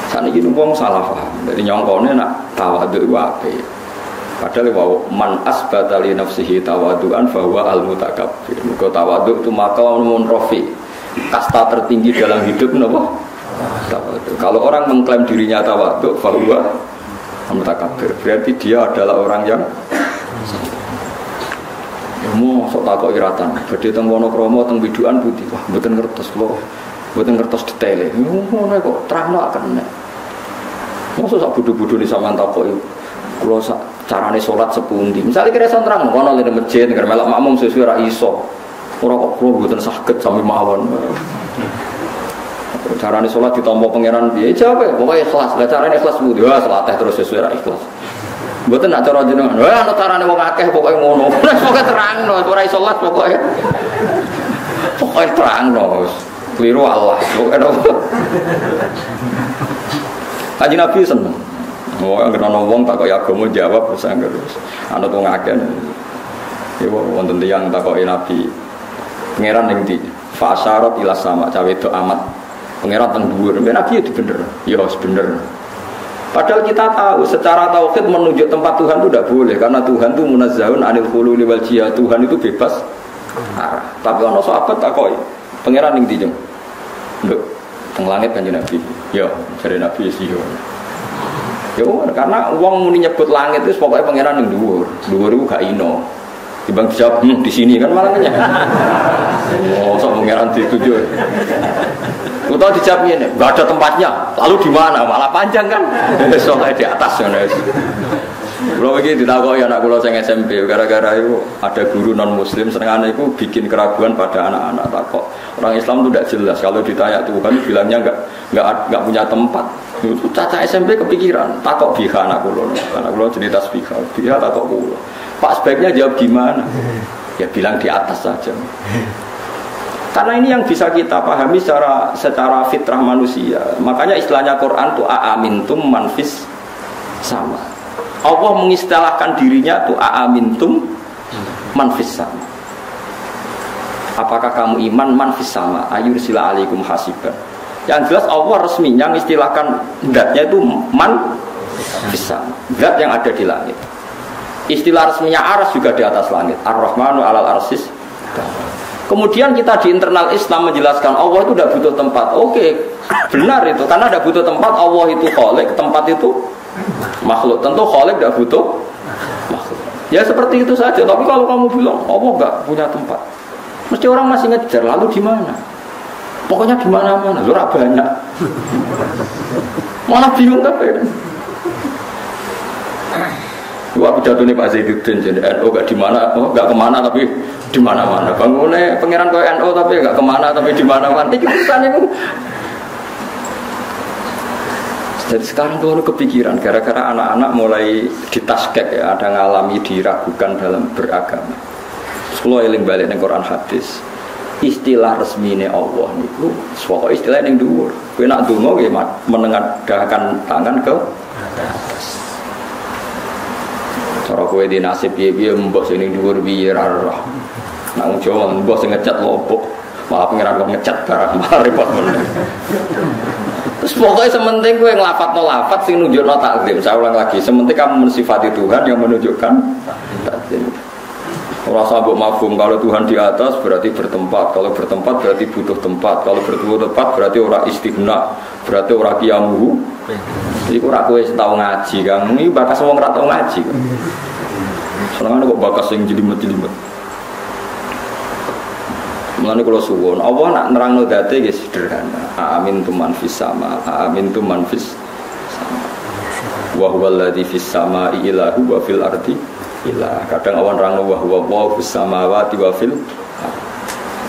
Saniki wong salah paham. Jadi nyongkone nak tawadhu ku ape. Padahal wa man asbata li nafsihi tawadhuan fa huwa al-mutakabbir. Muga tawadhu itu maqamun rafi. Kasta tertinggi dalam hidup napa? Tawadhu. Kalau orang mengklaim dirinya tawadhu fa huwa mutakabir, berarti dia adalah orang yang mau sok takok iratan. Badhe teng Wonokromo teng Widukan putih. Wah, mboten ngertos kula. Mboten ngertos detaile. Ngono kok terangno kena. Mosok sak bodho-bodhone sampean takoki. Kula sak carane salat sepundi. Misale kira iso terang kono lene masjid nek melok makmum sesuai ra iso. Ora kok kula mboten saged sami mawon. Carane sholat ditampa pangeran piye? Jawab ya, pokoke ikhlas. Lah carane ikhlas kudu wah salateh terus sesuai ra ikhlas. Mboten nak cara jenengan. Wah ana carane wong akeh pokoke ngono. Pokoke terangno, ora iso salat pokoke. Pokoke terangno. Kliru Allah. Pokoke Kanjeng Nabi seneng. Wong anggere ana wong takoki agama jawab terus anggere ana wong akeh. Ya wonten tiyang takoki Nabi. Pangeran ning ndi? Fa asyarat ila sama cawe itu amat. Pangeran teng dhuwur, Nabi itu bener. Ya bener. Padahal kita tahu secara tauhid menunjuk tempat Tuhan itu tidak boleh karena Tuhan itu munazzahun anil khululi wal jihad. Tuhan itu bebas arah. Tapi ana sahabat takoki, pangeran ning ndi, Jeng? Nduk, teng langit Kanjeng Nabi. Ya, jare Nabi sih yo. Ya karena wong muni nyebut langit itu pokoknya pangeran ning dhuwur. Dhuwur iku gak ino. Timbang dijawab di sini kan malah nya. Oh, sok pangeran dituju. Utau dijawabnya nih, nggak ada tempatnya. Lalu di mana? Malah panjang kan? Soalnya di atas, Kalau begini ditakoki anak kula sing SMP gara-gara itu ada guru non muslim senengane itu bikin keraguan pada anak-anak takok. Orang Islam itu tidak jelas kalau ditanya Tuhan bilangnya enggak punya tempat. Itu caca SMP kepikiran takok biha anak kula cerita biha takok kula. Pak sebaiknya jawab gimana? Ya bilang di atas saja. Karena ini yang bisa kita pahami secara fitrah manusia. Makanya istilahnya Quran itu aamintum manfis sama. Allah mengistilahkan dirinya itu aamintum manfis sama. Apakah kamu iman manfis sama? Ayursila alaikum hasiban. Yang jelas Allah resminya mengistilahkan zatnya itu manfis sama. Zat yang ada di langit. Istilah resminya aras juga di atas langit. Ar-Rahmanu alal arsis. Kemudian kita di internal Islam menjelaskan Allah itu tidak butuh tempat. Oke, benar itu. Karena tidak butuh tempat, Allah itu khalik, tempat itu makhluk. Tentu khalik tidak butuh makhluk. Ya seperti itu saja. Tapi kalau kamu bilang Allah nggak punya tempat, mesti orang masih ngejar. Lalu di mana? Pokoknya di mana-mana. Lurah banyak. Malah bingung apa ya? Wah pidato ini Pak Zaiduddin jadi NU gak di mana, gak kemana tapi di mana-mana. Bangunnya pangeran kau NU tapi gak kemana tapi di mana-mana. Itu urusan itu. Jadi sekarang tuh kepikiran gara-gara anak-anak mulai ditaskek ya, ada ngalami diragukan dalam beragama. Kalau eling balik ning Quran hadis, istilah resmine Allah niku pokok istilah ning dhuwur. Kowe nak donga nggih menengadahkan tangan ke atas. Cara kowe di nasib piye-piye mbok sing ning dhuwur piye ra roh. Nek wong Jawa mbok sing ngecat lopok, malah pengiran kok ngecat barang malah repot meneh. Terus pokoknya sementing kowe nglafatno lafat sing nunjukno takzim. Saya ulang lagi, sementing kamu mensifati Tuhan yang menunjukkan takzim. Ora sabuk mafhum kalau Tuhan di atas berarti bertempat, kalau bertempat berarti butuh tempat, kalau butuh tempat berarti ora istighna, berarti ora qiyamuhu. Iku ora kowe tau ngaji, Kang. Iki bakas wong ora tau ngaji. Senengane kok bakas sing jelimet-jelimet. Mulane kula suwun, Allah nak nerangno date nggih sederhana. Amin tu man fis sama, amin tu man fis sama. Wa huwal ladzi fis samai ilahu wa fil ardi ilah. Kadang awan nerangno wa huwa fis samawati wa fil.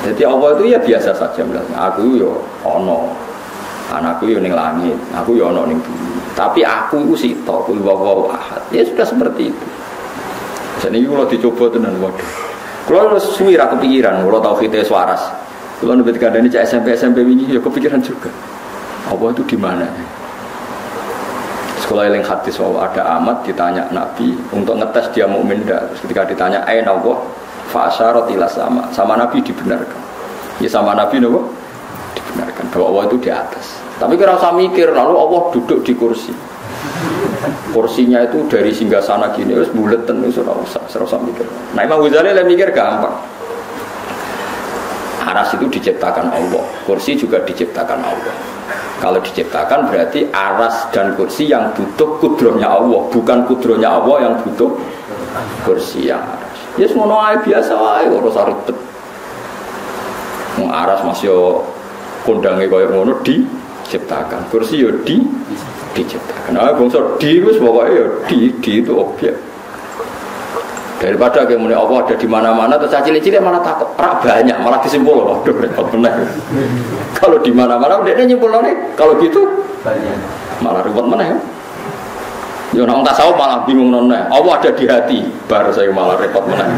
Jadi Allah itu ya biasa saja bilang, aku yo ono. Anakku yo ning langit, aku yo ono ning bumi. Tapi aku itu sito, kul wawaw ahad. Ya sudah seperti itu. Jadi kalau dicoba tenan waduh. Kalau suwi ra kepikiran, kalau tauhid waras. Kalau nebet kandhane cek SMP wingi ya kepikiran juga. Allah itu di mana? Sekolah eling hadis bahwa ada amat ditanya Nabi untuk ngetes dia mukmin enggak. Terus ketika ditanya aina Allah fa asyarat ila sama Nabi dibenarkan. Ya sama Nabi nopo? Dibenarkan bahwa Allah itu di atas. Tapi kira usah mikir, lalu Allah duduk di kursi. Kursinya itu dari singgasana gini, terus buleten itu ora usah mikir. Nah Imam Ghazali lah mikir gampang. Aras itu diciptakan Allah, kursi juga diciptakan Allah. Kalau diciptakan berarti aras dan kursi yang butuh kudrohnya Allah, bukan kudrohnya Allah yang butuh kursi yang aras. Ya semono ae biasa wae ora usah ribet. Wong aras masih kondange koyo ngono diciptakan. Kursi yo diciptakan. Nah, bangsa wis pokoke yo di itu objek. Daripada kayak muni Allah ada di mana-mana terus cilik-cilik malah takut rak banyak malah disimpul waduh repot bener. Kalau di mana-mana udah nyimpulane kalau gitu banyak malah repot meneh. Yo nek tasawuf malah bingung none. Allah ada di hati, bar saya malah repot meneh.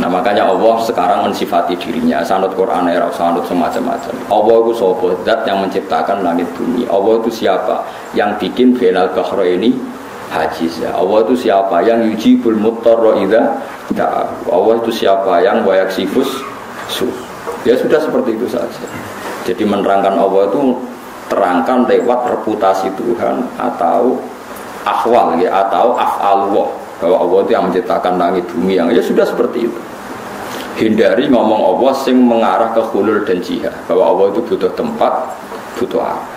Nah makanya Allah sekarang mensifati dirinya sanad Quran era sanad semacam-macam. Allah itu sapa zat yang menciptakan langit bumi. Allah itu siapa yang bikin bainal bahra ini hajiz. Allah itu siapa yang yujibul muttarra idza da'a. Allah itu siapa yang wayaksifus su. Ya sudah seperti itu saja. Jadi menerangkan Allah itu terangkan lewat reputasi Tuhan atau ahwal ya atau af'alullah. Bahwa Allah itu yang menciptakan langit bumi yang ya sudah seperti itu. Hindari ngomong Allah sing mengarah ke hulul dan jihad bahwa Allah itu butuh tempat, butuh apa.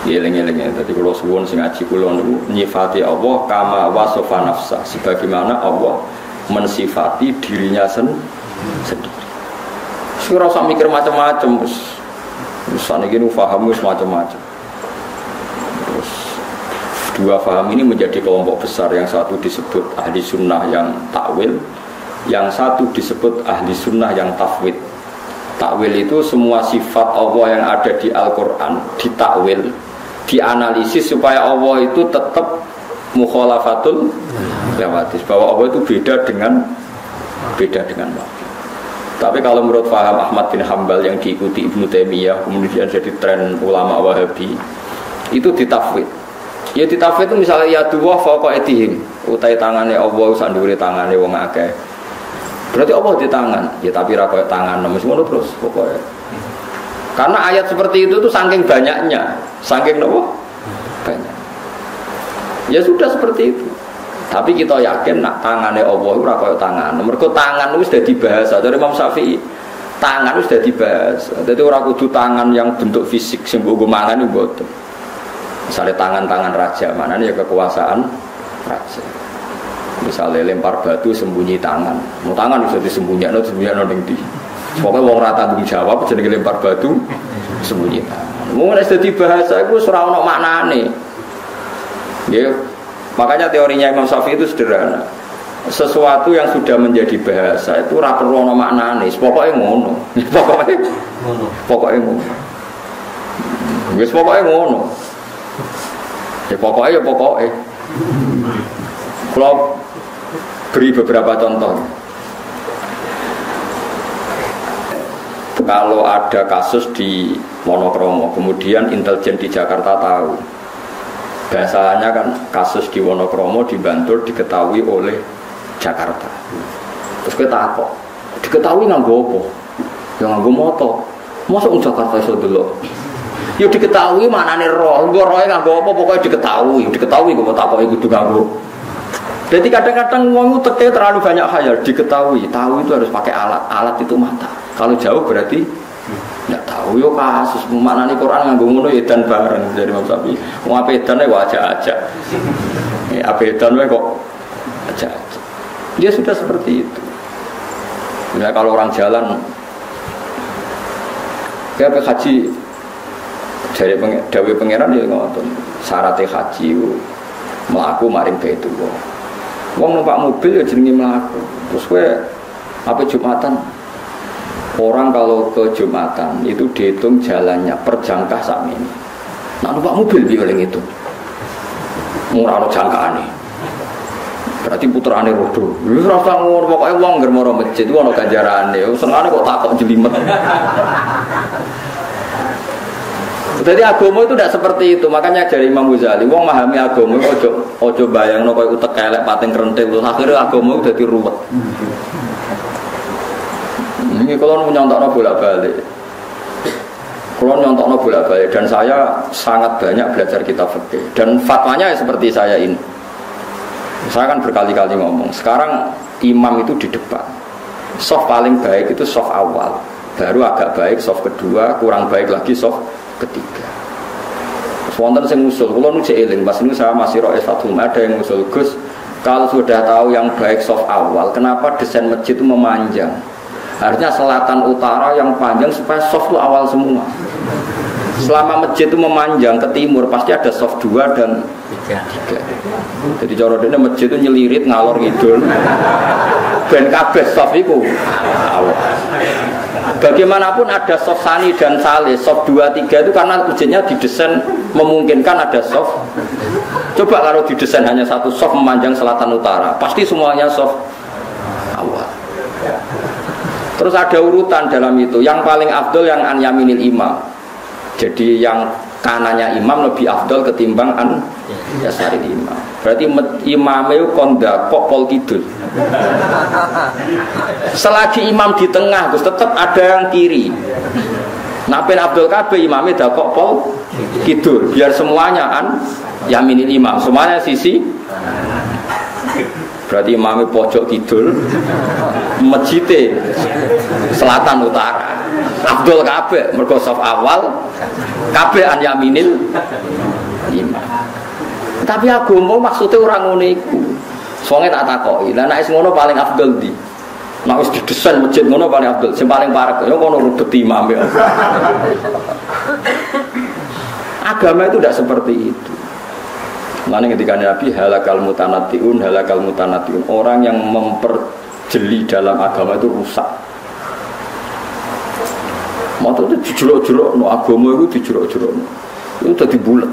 Yeling-yeling tadi kalau suwun sing ngaji kula niku nyifati Allah kama wasofa nafsa sebagaimana Allah mensifati dirinya sendiri. Ora usah mikir macam-macam wis saniki nu paham wis macam-macam. Terus Dua faham ini menjadi kelompok besar. Yang satu disebut ahli sunnah yang takwil, yang satu disebut ahli sunnah yang tafwid. Takwil itu semua sifat Allah yang ada di Al-Quran ditakwil, dianalisis supaya Allah itu tetap mukhalafatul lewatis, bahwa Allah itu beda dengan makhluk. Tapi kalau menurut faham Ahmad bin Hambal yang diikuti Ibnu Taimiyah, kemudian jadi tren ulama Wahabi, itu ditafwid. Ya ditafwid itu misalnya ya dua fauqa aydihim, utai tangane Allah sandure tangane wong akeh. Berarti Allah di tangan, ya tapi ra koyo tangan mesti ngono terus pokoknya. Karena ayat seperti itu tuh saking banyaknya, saking nopo? Banyak. Ya sudah seperti itu. Tapi kita yakin nak tangannya Allah itu rakyat tangan. Mereka tangan itu sudah dibahas. Dari Imam Syafi'i, tangan itu sudah dibahas. Jadi orang kudu tangan yang bentuk fisik, sembuh mangan itu bodoh. Misalnya tangan-tangan raja, mana ya kekuasaan raja. Misalnya lempar batu sembunyi tangan. Mau tangan bisa disembunyikan, disembunyikan di. Pokoknya wong rata tanggung jawab, jadi lempar batu sembunyi tangan. Mungkin sudah dibahas, itu surah ono maknane. Ya. Makanya teorinya Imam Syafi'i itu sederhana. Sesuatu yang sudah menjadi bahasa itu ora perlu ana maknane, pokoknya ngono. Pokoknya ngono. Wis pokoke ngono. Ya pokoknya. Kalau beri beberapa contoh. Kalau ada kasus di Wonokromo, kemudian intelijen di Jakarta tahu. Biasanya kan kasus di Wonokromo di Bantul diketahui oleh Jakarta. Terus kita takok, diketahui nganggo apa? Ya nganggo moto. Mosok Jakarta iso delok. Ya diketahui manane roh, nggo roe nganggo apa pokoknya diketahui kok takoki kudu nganggo. Jadi kadang-kadang wong teke terlalu banyak khayal, diketahui. Tahu itu harus pakai alat. Alat itu mata. Kalau jauh berarti tidak tahu. Yo kasus maknane Quran nganggo ngono edan bareng dari Imam Syafi'i. Wong ape edan wae aja. Ya ape edan wae kok aja. Dia sudah seperti itu. Ya kalau orang jalan ya ke haji dari dawuh pangeran ya ngoten. Syaratnya haji mlaku maring Baitullah. Wong numpak mobil ya jenenge mlaku. Terus kowe apa Jumatan? Orang kalau ke Jumatan itu dihitung jalannya per jangkah sami ini. Nah numpak mobil piye oleh itu? Ora ono jangkaane. Berarti puterane rodo. Wis ora usah ngono pokoke wong ngger maro masjid ku ono ganjarane. Senengane kok takok jelimet. Jadi agama itu tidak seperti itu. Makanya dari Imam Ghazali, wong memahami agama ojo bayangno koyo utek elek pating krentil terus akhirnya agama itu dadi ruwet. Ini kalau nyontokno bolak-balik. Kalau nyontokno bolak-balik dan saya sangat banyak belajar kitab fikih dan fatwanya seperti saya ini. Saya kan berkali-kali ngomong, sekarang imam itu di depan. Soft paling baik itu soft awal. Baru agak baik soft kedua, kurang baik lagi soft ketiga. Wonten sing ngusul, kula nu eling pas niku saya masih roes Fathul ada yang ngusul Gus, kalau sudah tahu yang baik soft awal, kenapa desain masjid itu memanjang? Harusnya selatan utara yang panjang supaya soft itu awal semua. Selama masjid itu memanjang ke timur pasti ada soft 2 dan 3. Jadi cara dene masjid itu nyelirit ngalor ngidul. Ben kabeh soft iku awal. Bagaimanapun ada soft sani dan saleh, soft 2, 3 itu karena ujiannya didesain memungkinkan ada soft. Coba kalau didesain hanya satu soft memanjang selatan utara, pasti semuanya soft awal. Terus ada urutan dalam itu. Yang paling afdol yang an yaminil imam. Jadi yang kanannya imam lebih afdol ketimbang an yasaril imam. Berarti imamnya kondak kok pol kidul. Selagi imam di tengah, Gus, tetap ada yang kiri. Nah, ben Abdul Kabeh imamnya dah kok pol kidul. Biar semuanya an yaminil imam. Semuanya sisi. Berarti imamnya pojok kidul, masjidnya selatan utara. Abdul Kabeh mergo saf awal, kabeh an yaminil imam. Tapi agama maksudnya orang ngono iku. Soale tak takoki, lah nek ngono paling afdal ndi? Nek wis didesain masjid ngono paling afdal, sing paling parek ya ngono rubet imam ya. Agama itu tidak seperti itu. Lalu ketika Nabi halakal mutanatiun, orang yang memperjeli dalam agama itu rusak. Mata itu dijerok-jerok, no agama itu dijerok-jerok, itu jadi bulat.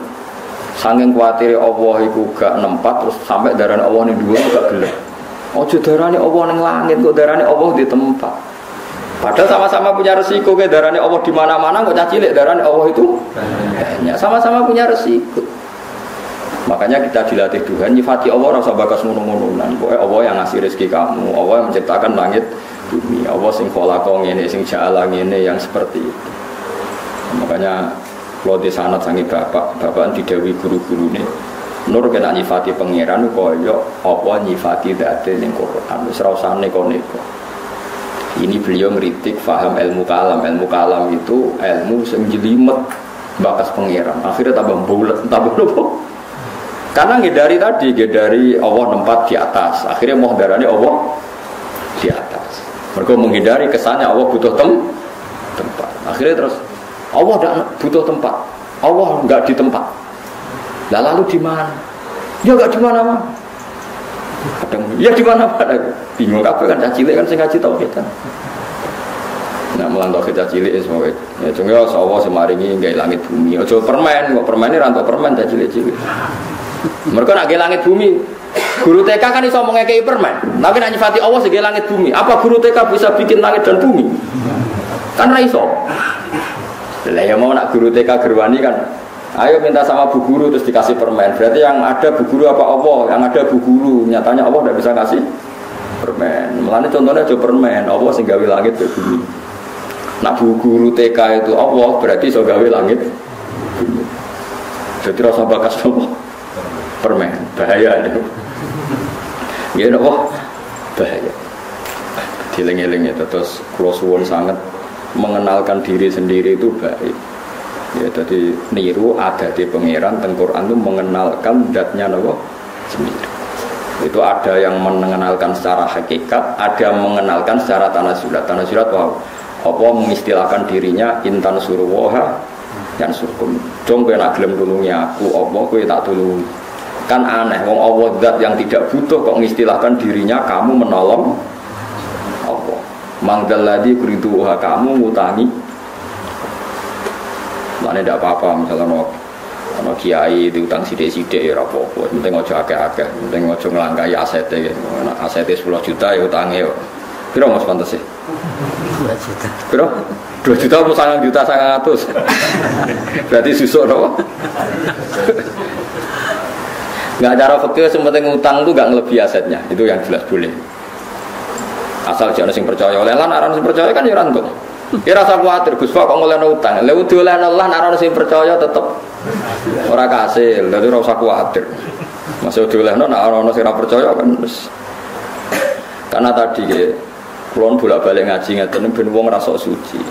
Saking khawatir Allah itu gak nempat, terus sampai darah Allah ini dua gak gelap. Ojo darahnya Allah yang langit, kok darahnya Allah di tempat. Padahal sama-sama punya resiko, kayak darahnya Allah di mana-mana, kok cacilik darahnya Allah itu banyak. Sama-sama punya resiko. Makanya kita dilatih Tuhan, nyifati Allah rasa bakas ngono-ngononan. Pokoknya Allah yang ngasih rezeki kamu, Allah yang menciptakan langit bumi, Allah sing kholaqo ngene, sing ja'ala ngene, yang seperti itu. Makanya kalau di sanad sangi bapak didawi guru-guru ini, nur kena nyifati pangeran koyo apa nyifati date ning Quran, wis ora usah neko-neko. Ini beliau ngeritik faham ilmu kalam itu ilmu sing jelimet bakas pangeran. Akhirnya tambah bulet, tambah nopo? Karena ngedari Allah tempat di atas. Akhirnya mau darani Allah di atas. Mereka menghindari kesannya Allah butuh tempat. Akhirnya terus Allah tidak butuh tempat. Allah enggak di tempat. Lah lalu di mana? Ya enggak di mana-mana. Kadang ya di mana-mana. Bingung kabeh kan cilik kan sing ngaji tauhid kan. Nah, melantau kita cilik semua. Ya cuma Allah semaringi gawe langit bumi. Aja permen, kok permene ra entuk permen dah cilik-cilik. Mereka nak ke langit bumi. Guru TK kan bisa mengekei permen. Tapi nak nyifati Allah sebagai langit bumi. Apa guru TK bisa bikin langit dan bumi? Kan raiso. Lah ya mau nak guru TK gerwani kan. Ayo minta sama bu guru terus dikasih permen. Berarti yang ada bu guru apa Allah? Yang ada bu guru. Nyatanya Allah tidak bisa kasih permen. Mulane contohnya aja permen. Allah sing gawe langit dan bumi. Nak bu guru TK itu Allah berarti iso gawe langit bumi. Jadi rasa bakas Allah. Permen, bahaya itu. Ya nopo bahaya. Dileng-eleng itu terus kula suwun sangat mengenalkan diri sendiri itu baik. Ya jadi niru adate pangeran teng Quran itu mengenalkan zatnya nopo sendiri. Itu ada yang mengenalkan secara hakikat, ada yang mengenalkan secara tanasulat. Tanasulat wow. Apa mengistilahkan dirinya intan suruwaha yang surkum. Jong kowe nak gelem tulungi aku, apa kowe tak tulungi. Kan aneh, wong Allah zat yang tidak butuh kok mengistilahkan dirinya kamu menolong Allah. Mangdalladzi kuriduha kamu ngutangi. Mane ndak apa-apa misalnya ono kiai diutang sithik-sithik ya ora apa-apa. Penting aja akeh-akeh, penting aja nglangkai asete. Asete 10 juta ya utange. Piro Mas pantese? 2 juta. Piro? 2 juta apa 9 juta 900. Berarti susuk apa? Nggak cara fikih sementing utang itu nggak ngelebihi asetnya, itu yang jelas boleh. Asal jangan sing percaya oleh lan aran sing percaya kan ya rantuk. Kira rasa kuwatir Gus kok ngolehno utang. Lha diolehno lan aran sing percaya tetep ora kasil, dadi ora usah kuwatir. Masuk diolehno nek ana sing ora percaya kan wis. Karena tadi kula bolak-balik ngaji ngeten ben wong rasa suci.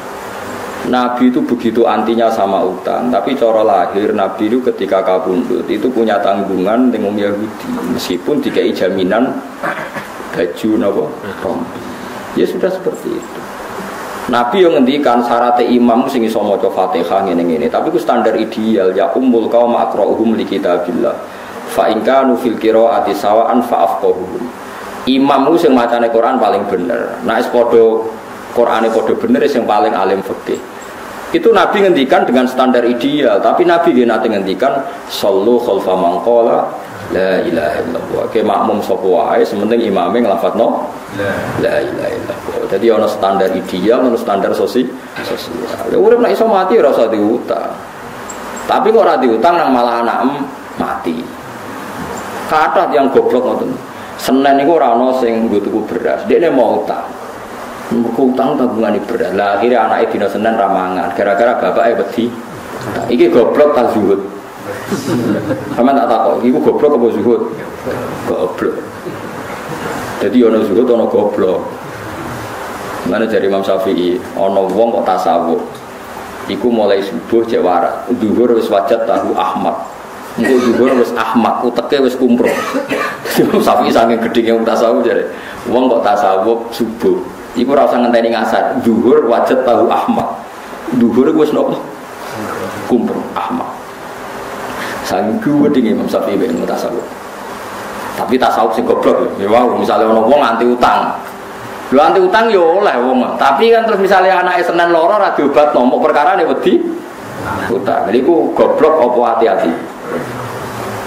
Nabi itu begitu antinya sama utang, tapi cara lahir Nabi itu ketika kabundut itu punya tanggungan dengan Yahudi, meskipun dikai jaminan baju napa rompi. Ya sudah seperti itu. Nabi yang ngendikan syarat imam sing iso maca Fatihah ngene-ngene, tapi ku standar ideal ya ummul qaum aqra'uhum li kitabillah. Fa in kanu fil qiraati sawa'an fa afqahuhum. Imam sing macane Quran paling bener. Nek padha Qurane padha bener sing paling alim fikih. Itu Nabi ngendikan dengan standar ideal, tapi Nabi dia nanti ngendikan sallu khalfa man qala la ilaha illallah. Ke makmum sapa wae sementing imame nglafadzno la ilaha illallah. Jadi ana standar ideal, ana standar sosial. Ya urip nek iso mati ora usah diutang. Tapi kok ora diutang nang malah anak mati. Kathah yang goblok ngoten. Senin niku ora ana sing nggo tuku beras, dekne mau utang. Utang tabungan berat. Lah akhirnya anaknya dina Senin ramangan gara-gara bapaknya wedi. Iki goblok ta zuhud. Sama tak takok, iku goblok apa zuhud? Goblok. Jadi ono zuhud ono goblok. Mana dari Imam Syafi'i, ono wong kok tasawuf. Iku mulai subuh cek waras. Zuhur wis wajat tahu Ahmad. Engko zuhur wis Ahmad, uteke wis kumpruk. Imam Syafi'i saking gedhe wong tasawuf jare. Wong kok tasawuf subuh. Iku ora usah ngenteni ngasar. Zuhur wajat tahu Ahmad. Zuhur wis nopo? Kumpruk Ahmad. Sanggup dengan Imam Syafi'i ilmu tasawuf. Tapi tasawuf sing goblok ya. Wow, misalnya ono wong anti utang. Lho anti utang yo oleh wong. Tapi kan terus misalnya anake Senin loro ra diobatno, mok perkara ne wedi utang. Jadi ku goblok apa hati-hati?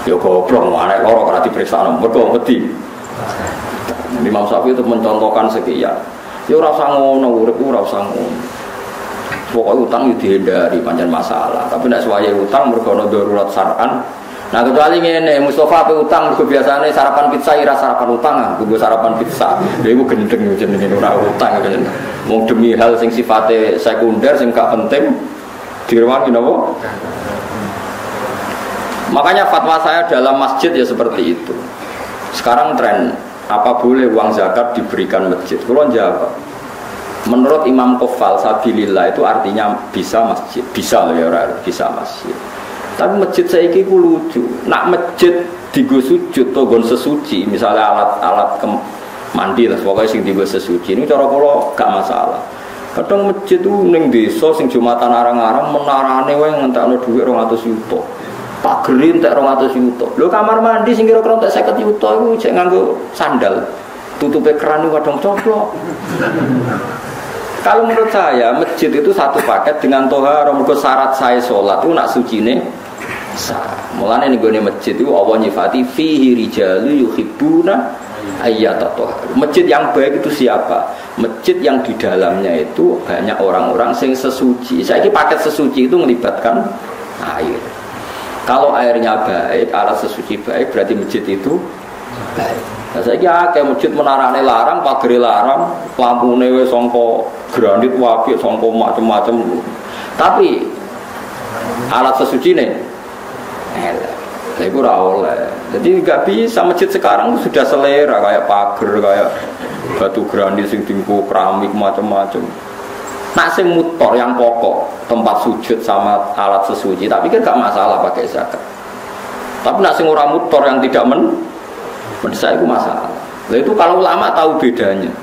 Yo goblok anake loro ora diperiksa mergo wedi. Imam Syafi'i itu mencontohkan sekian. Ya ora usah ngono, urip ora usah ngono. Pokoke utang itu dihindari pancen masalah. Tapi nek suwaye utang mergo ana darurat syar'an. Nah kecuali ngene, Mustafa pe utang mergo biasane sarapan pizza ira sarapan utang, nggo sarapan pizza. Lha iku gendeng jenenge ora utang kan. Wong demi hal sing sifate sekunder sing gak penting direwangi napa? Makanya fatwa saya dalam masjid ya seperti itu. Sekarang tren apa boleh uang zakat diberikan masjid? Kalau jawab, menurut Imam Qofal sabilillah itu artinya bisa masjid, bisa loh ya orang bisa masjid. Tapi masjid saya ini lucu. Nak masjid digo sujud atau gon sesuci, misalnya alat-alat mandi lah, pokoknya sing digo sesuci. Ini cara kalau gak masalah. Kadang masjid itu neng desa sing Jumatan arang-arang menarane wae ngentekno dhuwit 200 juta. Pak Gerin tak 200 juta. Lho kamar mandi sing kira-kira tak 50 juta iku jek nganggo sandal. Tutupe keran iku kadang coplok. Kalau menurut saya masjid itu satu paket dengan tohar. Mergo syarat saya sholat itu nak sucine sah. Mulane ning gone masjid itu Allah nyifati fihi rijalu yuhibbuna ayyatatohar. Masjid yang baik itu siapa? Masjid yang di dalamnya itu banyak orang-orang sing sesuci. Saiki paket sesuci itu melibatkan air. Kalau airnya baik, alat sesuci baik, berarti masjid itu baik. Nah, saya kira kayak masjid menarane larang, pagere larang, lampune wis sangka granit wapi, sangka macam-macam. Tapi alat sesuci nih, saya kira oleh. Jadi nggak bisa masjid sekarang sudah selera kayak pagar, kayak batu granit, sing tingku keramik macam-macam. Nak sing mutor yang pokok tempat sujud sama alat sesuci, tapi kan gak masalah pakai zakat. Tapi nak sing ora mutor yang tidak menurut saya itu masalah. Nah itu kalau ulama tahu bedanya.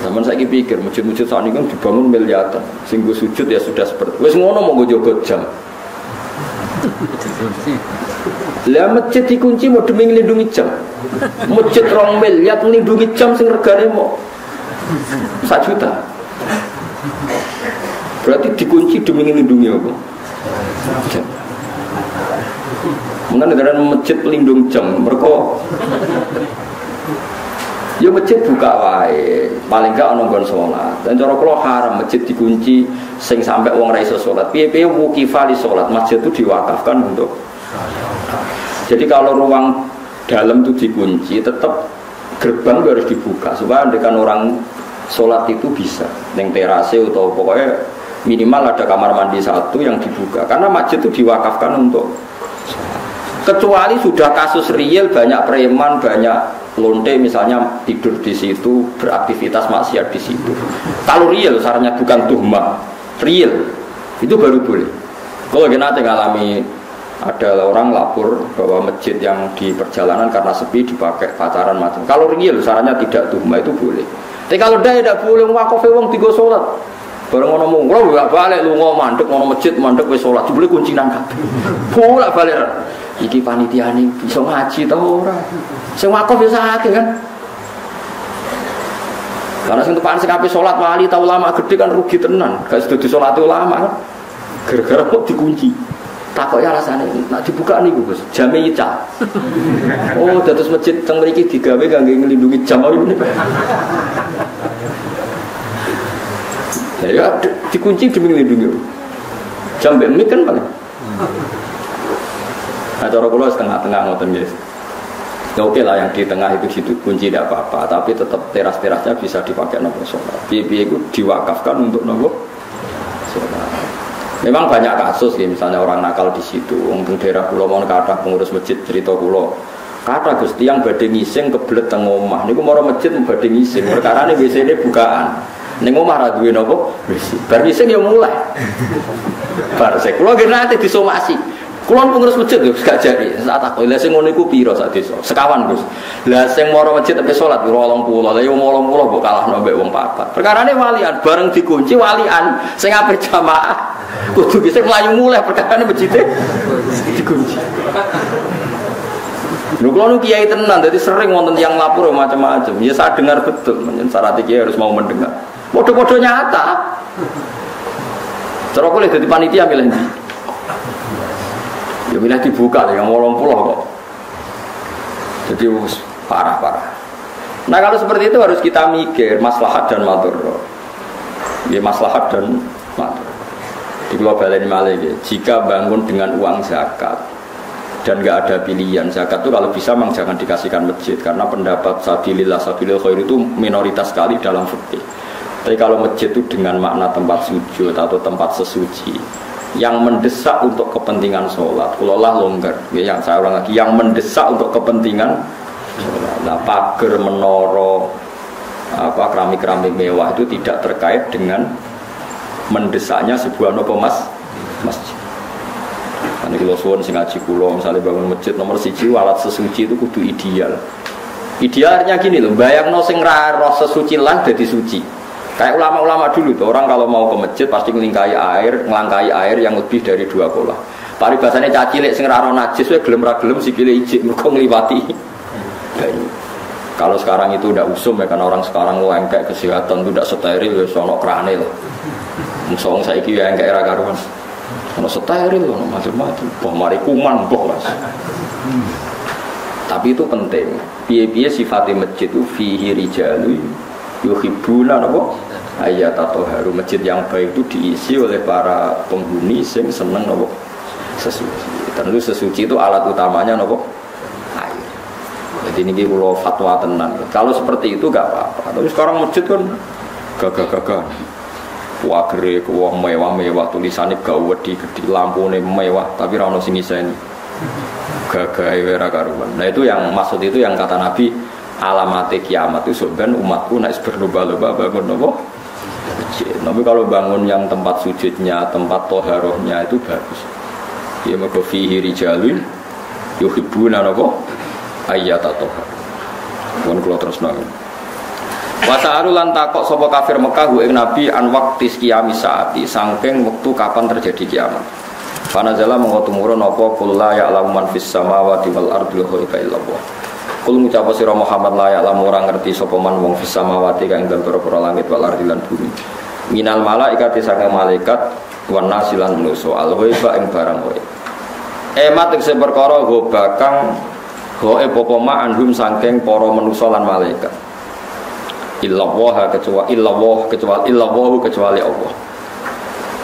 Zaman saya pikir masjid-masjid saat ini kan dibangun miliaran, sing go sujud ya sudah seperti. Wes ngono mau go jogo jam. Lah masjid dikunci mau demi nglindungi jam. Masjid 2 miliar nglindungi jam sing regane mau 1 juta. Berarti dikunci demi melindungi apa? Jam. Mungkin negara masjid pelindung jam, mereka ya masjid buka wae, paling gak ono nggon salat. Dan cara kula haram masjid dikunci sing sampai wong ra iso salat. Piye-piye wukifali salat, masjid itu diwakafkan untuk. Jadi kalau ruang dalam itu dikunci, tetap gerbang harus dibuka supaya andekan orang sholat itu bisa neng terase atau pokoknya minimal ada kamar mandi 1 yang dibuka karena masjid itu diwakafkan untuk kecuali sudah kasus real banyak preman banyak lonte misalnya tidur di situ beraktivitas maksiat di situ. Kalau real sarannya bukan tuhmah real itu baru boleh. Kalau kita ngalami ada orang lapor bahwa masjid yang di perjalanan karena sepi dipakai pacaran macam. Kalau real sarannya tidak tuhmah itu boleh. Tapi kalau dah tidak boleh wakofe wong tiga sholat. Bareng ngono mung, lho gak balik lunga mandek ngono masjid mandek wis sholat, jebule kunci nang kabeh. Bolak balik. Iki panitiane iso ngaji ta ora? Sing wakof ya sakit kan. Karena sing tepan sing ape sholat wali ta ulama gede kan rugi tenan. Gak sedo disolati ulama kan. Gara-gara kok dikunci. Takok ya rasane nak dibuka niku Gus, jame nyecah. Oh, dados masjid teng mriki digawe kangge nglindungi jam iki. Ya dikunci demi nglindungi. Jam mbek mik kan paling. Nah, cara kula setengah-tengah ngoten guys. Ya oke lah yang di tengah itu kunci tidak apa-apa, tapi tetap teras-terasnya bisa dipakai nopo sholat. Piye-piye itu diwakafkan untuk nopo sholat. Memang banyak kasus ya, misalnya orang nakal di situ. Untuk daerah pulau mau kata pengurus masjid cerita pulau. Kata Gusti yang badhe ngising kebelet teng omah. Niku mara masjid badhe ngising. Perkarane WC-ne bukaan. Ning omah ra duwe napa? WC. Bar ngising ya mulai. Bar sik kula nggih nate disomasi. Kula pengurus masjid yo gak jari. Saat aku lha sing ngono iku pira sak desa? Sekawan Gus. Lah sing mara masjid tapi salat 20. Lah yo 80 kok kalahno mbek wong 4. Perkarane walian bareng dikunci walian sing ape jamaah. Kudu bisa melayu mulai perkara ini begitu. dikunci. Lho kalau kiai tenan, jadi sering wonten yang lapor macam-macam. Ya saya dengar betul, syarat kiai harus mau mendengar. Podo-podo nyata. Cara boleh jadi panitia milih ndi? Ya milih dibuka yang 80 kok. Jadi parah-parah. Nah kalau seperti itu harus kita mikir maslahat dan madharah. Ya maslahat dan madharah. Di global ini malah jika bangun dengan uang zakat dan nggak ada pilihan zakat itu kalau bisa memang jangan dikasihkan masjid karena pendapat sabilillah khair itu minoritas sekali dalam fikih. Tapi kalau masjid itu dengan makna tempat sujud atau tempat sesuci yang mendesak untuk kepentingan sholat, kulaulah longgar. Ya, yang saya ulang lagi, yang mendesak untuk kepentingan sholat. Nah, pagar, menara, keramik-keramik mewah itu tidak terkait dengan mendesaknya sebuah masjid. Karena kalau suwon sing ngaji kula misalnya bangun masjid nomor 1 alat sesuci itu kudu ideal. Idealnya gini loh, bayangno sing ra roh sesuci lan dadi suci. Kayak ulama-ulama dulu tuh, orang kalau mau ke masjid pasti ngelangkai air yang lebih dari 2 kolah. Paribasane cacilik sing ra roh najis wae gelem ra gelem sikile ijik mergo ngliwati. Kalau sekarang itu udah usum ya karena orang sekarang kayak kesehatan itu udah steril ya sono krane lah. Musuh saiki ya engke ra karuan. Ono steril ono macam-macam. Boh mari kuman boh Mas. Tapi itu penting. Piye-piye sifatnya masjid itu fihi rijalu yuhibbuna napa ayat atau haru. Masjid yang baik itu diisi oleh para penghuni yang seneng napa sesuci. Tentu sesuci itu alat utamanya napa air. Jadi ini kalau fatwa tenan. Kalau seperti itu gak apa-apa. Tapi sekarang masjid kan gagah-gagah. Wagre kuwah mewah-mewah tulisannya gawedi gede lampune mewah tapi ra ono sing ngiseni. Gagah ora karuan. Nah itu yang maksud itu yang kata Nabi alamate kiamat itu sebenarnya umatku nek berlomba-lomba bangun apa? Tapi kalau bangun yang tempat sujudnya, tempat toharohnya itu bagus. Ya mergo fihi rijalun yuhibbuna apa? Ayat tohar. Mun kula terusno. Wasa'alu lan takok sapa kafir Mekah ing Nabi an waqtis qiyamis saati saking wektu kapan terjadi kiamat. Fanazala mengko tumurun apa kul la ya'lamu man fis samawati wal ardi ghaiba illallah. Kul ngucap sira Muhammad la ya'lamu ora ngerti sapa man wong fis samawati kang ing dalem langit wal ardi lan bumi. Minal malaikati saking malaikat wan nasilan manusa al ghaiba ing barang ghaib. Emat sing perkara ghaiba kang ghaib apa ma anhum saking para manusa lan malaikat. Illallah kecuali Allah.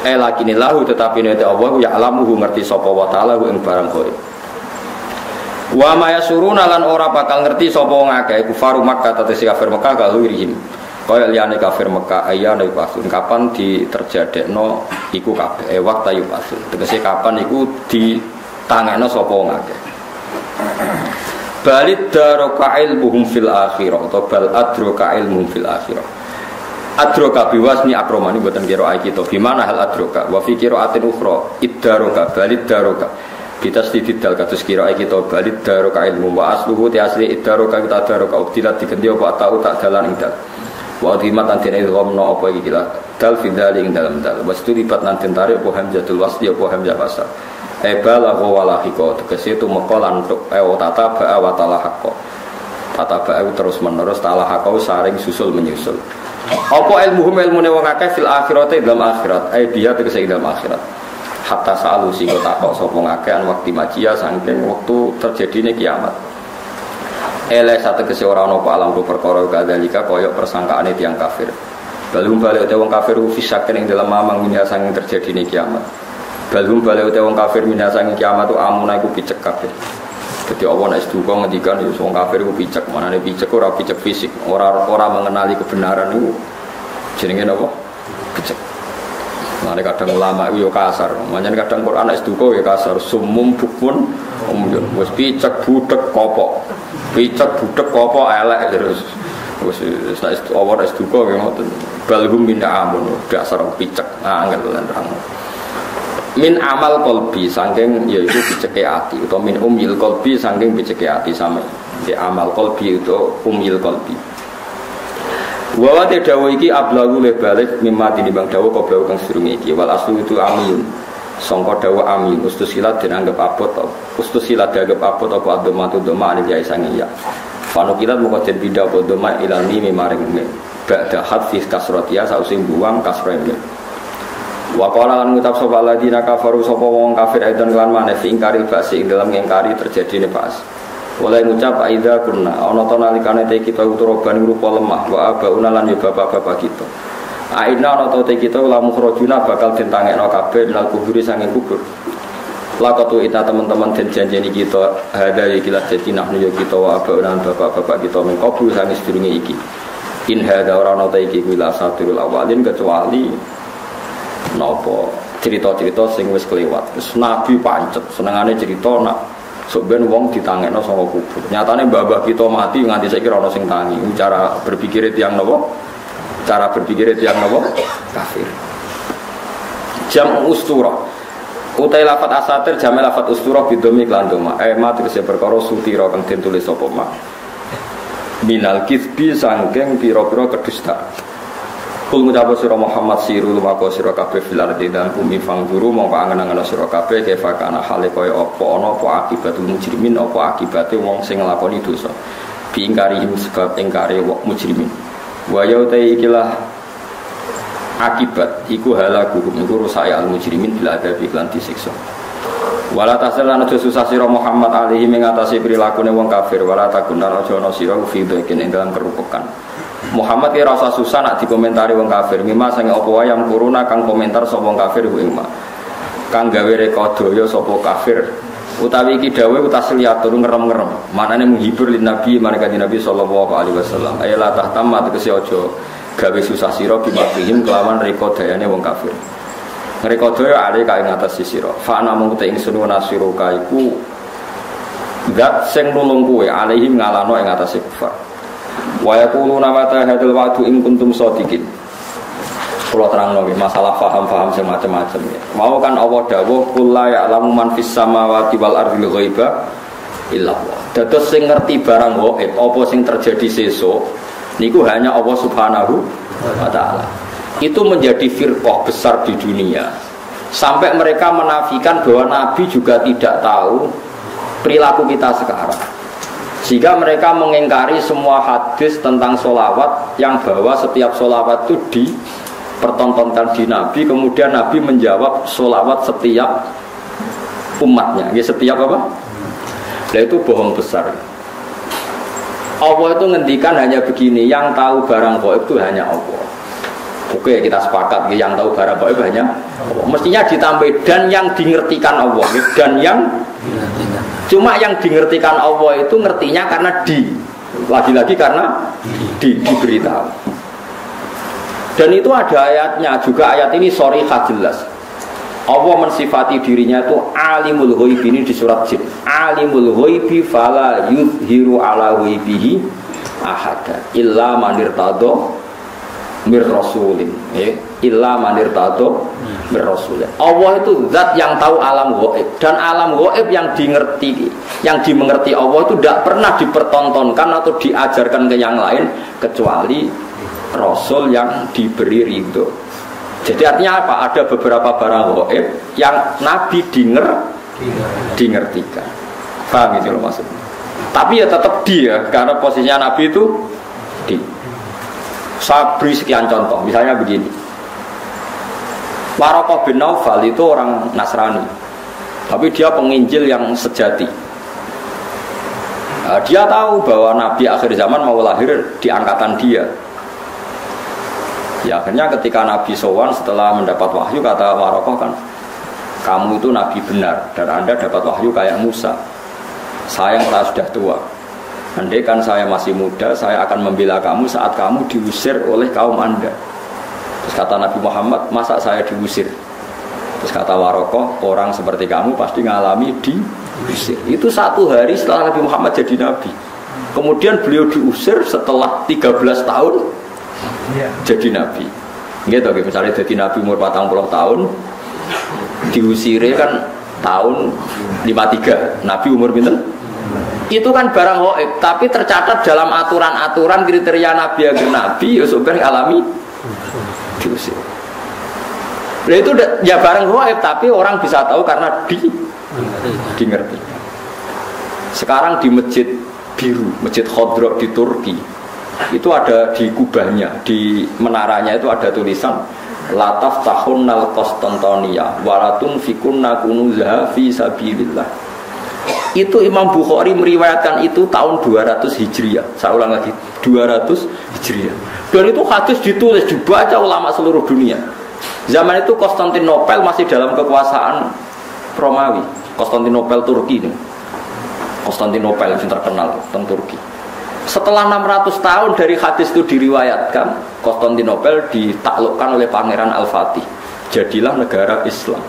Lakinillahu tetapi nek Allah ya alamuhu ngerti sapa wa taala ing barang ghaib. Wa ma yasuruna lan ora bakal ngerti sapa wong akeh kufaru Makkah tetesi kafir Makkah kalurihim. Kaya liyane kafir Makkah ayane pasun kapan diterjadekno iku kabeh waqta yupasun. Tegese kapan iku ditangekno sapa wong akeh. Balid daroka ilmuhum fil akhirah atau bal adroka ilmuhum fil akhirah. Adroka biwasni akromani buatan kira kita. Gimana hal adroka? Wa fi qiraatin ukhra iddaroka balid daroka. Bitasdidid dal kados kira kita balid daroka ilmu wa asluhu ti asli iddaroka kita daroka ubdilat diganti apa tau tak dalan ing dal. Wa dimat nanti idghamna apa iki dal fi dal ing dalam dal. Wastu lipat nanti tarik apa hamzatul wasli apa hamzah wasal. Ebalahu walahiko tegese itu mekolan untuk tata ba'a wa talahako tata ba'a terus menerus talahako saring susul menyusul apa ilmuhum ilmune wong akeh fil akhirate dalam akhirat biha tegese dalam akhirat hatta sa'alu sing takok sapa ngakeh an waktu majia saking wektu terjadine kiamat satu tegese ora ana apa alam perkara kadalika kaya persangkaane tiyang kafir balum balik wong kafir fisaken ing dalam mamang minha saking terjadine kiamat. Balhum balik wong kafir minasang kiamat tu amuna iku picek kabeh. Dadi Allah nek seduka ngendikan ya wong kafir iku picek, manane picek ora picek fisik, ora mengenali kebenaran iku jenenge napa? Picek. Mane kadang ulama iku ya kasar, manjen kadang Quran nek seduka ya kasar, sumum bukmun wis picek budek kopok. Picek budek kopok elek terus. Wis nek Allah nek seduka ya ngoten. Balhum min amun dasar picek, angel lan terang. Min amal kolbi saking yaitu piceke ati atau min umil kolbi saking piceke ati sama di amal kolbi itu umil kolbi. Wa dawu iki ablagu le balik mimma dinimbang dawu koblau kang sedurunge iki wal aslu itu amiyun sangka dawa amin ustusilat den anggap abot ustusilat dianggap abot apa adomatu doma alif ya sang ya fanukilat muka den pindah apa doma ilal mim maring mim ba'da hadfi kasratia sausing buang kasra mim wa qala lan ngucap sapa ladina kafaru sapa wong kafir aidan lan maneh ingkari basi ing dalam ngingkari terjadine bas oleh ngucap aida kunna ana ta nalikane te kita uturoban rupa lemah wa abauna lan bapak-bapak kita aina ana ta te kita lamu khrajuna bakal den tangekno kabeh nal kuburi sange kubur lakatu ita teman-teman den janjeni kita hada iki la dadi nahnu yo kita wa abauna bapak-bapak kita mengkobul sange sedurunge iki in hada ora ana ta iki kuwi satirul awalin kecuali napa cerita-cerita sing wis kelewat wis nabi pancet senengane cerita nak sok ben wong ditangekno saka kubur nyatane mbah-mbah kita mati nganti saiki ora ono sing tangi cara berpikir tiyang napa cara berpikir tiyang napa kafir jam ustura utai lafat asatir jam lafat ustura bidomi lan doma ma tegese perkara sutira kang den tulis sapa ma minal kisbi sangking pira-pira kedustaan. Kul ngucap sira Muhammad siru lumako sira kabeh fil ardi dan bumi fangguru mongko angen-angen sira kabeh kefa kana hale kaya apa ana apa akibatul mujrimin apa akibate wong sing nglakoni dosa bi ingkarihim sebab ingkare wong mujrimin wa yauta ikilah akibat iku halakuhum iku rusak al mujrimin bila ada iklan disiksa wala tasalana susah sira Muhammad alaihi mengatasi prilakune wong kafir wala takunan aja ana sira fi dhekin ing dalam kerupukan Muhammad ki rasa susah nak dikomentari wong kafir mima sing apa wae yang kuruna kang komentar sapa wong kafir ku ing kang gawe rekodaya sapa kafir utawi iki dawuh utasliyatun ngerem-ngerem manane menghibur lin nabi marang Nabi sallallahu alaihi wasallam ayala tahtamma tegese aja gawe susah sira bimakihim kelawan rekodayane wong kafir rekodaya ale kae ngatas sira fa ana mung te ingsun nasiruka iku zat sing nulung kowe alaihim ngalano ing atase kufar wa yaquluna mata hadzal wa'du in kuntum shadiqin. Kula terangno masalah paham-paham sing macam-macam ya. Mau kan Allah dawuh qul la ya'lamu man fis samawati wal ardi ghaiba illa Allah. Dados sing ngerti barang gaib apa sing terjadi sesuk niku hanya Allah Subhanahu wa taala. Itu menjadi firqah besar di dunia. Sampai mereka menafikan bahwa Nabi juga tidak tahu perilaku kita sekarang. Sehingga mereka mengingkari semua hadis tentang sholawat yang bahwa setiap sholawat itu dipertontonkan di Nabi. Kemudian Nabi menjawab sholawat setiap umatnya. Ya, setiap apa? Nah, itu bohong besar. Allah itu ngendikan hanya begini, yang tahu barang gaib itu hanya Allah. Oke, kita sepakat yang tahu barang gaib hanya Allah. Mestinya ditambah dan yang dingertikan Allah. Dan yang cuma yang dingertikan Allah itu ngertinya karena lagi-lagi karena diberitahu. Dan itu ada ayatnya juga, ayat ini sharihah jelas. Allah mensifati dirinya itu alimul ghaib, ini di surat Jin. Alimul ghaibi fala yuzhiru ala ghaibihi ahada illa man irtada mir rasulin. Illa man irtada mir rasulin. Allah itu zat yang tahu alam ghaib, dan alam ghaib yang dimengerti Allah itu tidak pernah dipertontonkan atau diajarkan ke yang lain kecuali rasul yang diberi ridho. Jadi artinya apa? Ada beberapa barang gaib yang Nabi dingertikan. Paham gitu loh maksudnya. Tapi ya tetap dia, karena posisinya Nabi itu di. Saya beri sekian contoh. Misalnya begini. Waraqah bin Naufal itu orang Nasrani, tapi dia penginjil yang sejati. Dia tahu bahwa Nabi akhir zaman mau lahir di angkatan dia. Ya, akhirnya ketika Nabi sowan setelah mendapat wahyu, kata Waraqah kan, kamu itu Nabi benar dan Anda dapat wahyu kayak Musa. Saya yang sudah tua. Andai kan saya masih muda, saya akan membela kamu saat kamu diusir oleh kaum Anda. Terus kata Nabi Muhammad, masa saya diusir? Terus kata Waraqah, orang seperti kamu pasti ngalami diusir. Itu 1 hari setelah Nabi Muhammad jadi Nabi. Kemudian beliau diusir setelah 13 tahun jadi Nabi. Gitu, misalnya jadi Nabi umur 40 tahun, diusire kan tahun 53. Nabi umur pinten? Itu kan barang gaib, tapi tercatat dalam aturan-aturan kriteria Nabi agar Nabi ya sebenarnya alami diusir. Nah, itu ya barang gaib, tapi orang bisa tahu karena di ngerti. Sekarang di Masjid Biru, Masjid Khodro di Turki, itu ada di kubahnya, di menaranya itu ada tulisan Lataf tahunnal Konstantinia walatun fikunna kunuzaha fi sabilillah. Itu Imam Bukhari meriwayatkan itu tahun 200 Hijriah. Saya ulang lagi, 200 Hijriah. Dan itu hadis ditulis, dibaca ulama seluruh dunia. Zaman itu Konstantinopel masih dalam kekuasaan Romawi. Konstantinopel Turki ini. Konstantinopel yang terkenal tentang Turki. Setelah 600 tahun dari hadis itu diriwayatkan, Konstantinopel ditaklukkan oleh Pangeran Al-Fatih. Jadilah negara Islam.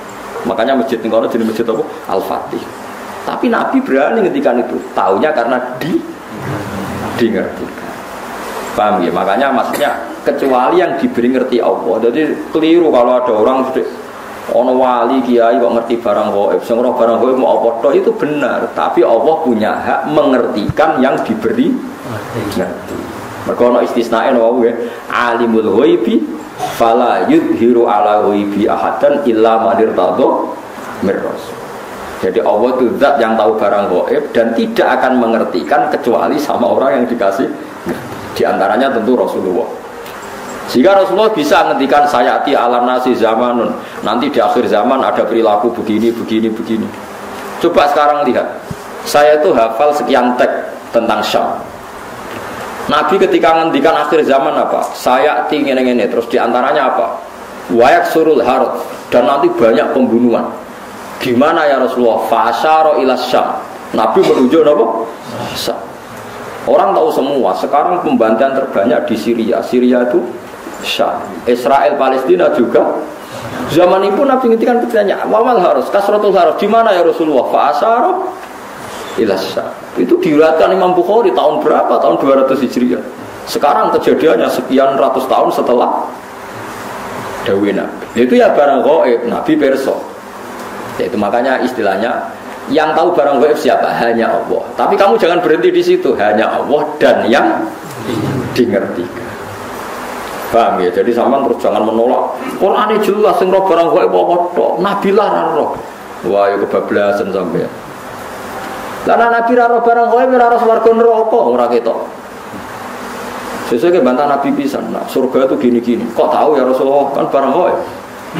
Makanya masjid ini jadi masjid apa? Al-Fatih. Tapi Nabi berani ngendikan itu, taunya karena dingertikan. Paham ya? Makanya maksudnya kecuali yang diberi ngerti Allah. Jadi keliru kalau ada orang ono wali kiai kok ngerti barang gaib, sing ora barang gaib mau apa tok, itu benar, tapi Allah punya hak mengertikan yang diberi ngerti. Mergo ono istisnae no wae, alimul ghaibi fala yudhiru ala ghaibi ahadan illa man irtadha mir rasul. Jadi Allah itu zat yang tahu barang gaib dan tidak akan mengertikan kecuali sama orang yang dikasih ngerti. Di antaranya tentu Rasulullah. Sehingga Rasulullah bisa ngendikan sayati ala nasi zamanun, nanti di akhir zaman ada perilaku begini. Coba sekarang lihat, saya itu hafal sekian teks tentang Syam. Nabi ketika ngendikan akhir zaman apa? Sayati ngene-ngene, terus di antaranya apa? Wayak surul harut, dan nanti banyak pembunuhan. Gimana ya Rasulullah? Fa'asyara ila Syam. Nabi menuju apa? Syam. Orang tahu semua, sekarang pembantaian terbanyak di Syria. Syria itu Syam. Israel Palestina juga. Zaman itu Nabi ngintikan bertanya, "Wamal harus kasratul harus di mana ya Rasulullah?" Fa'asyara ila Syam. Itu diriwayatkan Imam Bukhari tahun berapa? Tahun 200 Hijriah. Sekarang kejadiannya sekian ratus tahun setelah dawuh Nabi. Itu ya barang gaib, Nabi perso. Itu makanya istilahnya yang tahu barang gaib siapa? Hanya Allah. Tapi kamu jangan berhenti di situ. Hanya Allah dan yang dingertikan. Paham ya? Jadi sampean terus jangan menolak. Quran ini jelas sing roh barang gaib apa tok. Nabi lah ra roh. Wah, ya kebablasan sampean. Karena Nabi ra roh barang gaib ora roh swarga neraka ora ketok. Sesuai bantah Nabi pisan. Nah, surga itu gini-gini. Kok tahu ya Rasulullah? Kan barang gaib.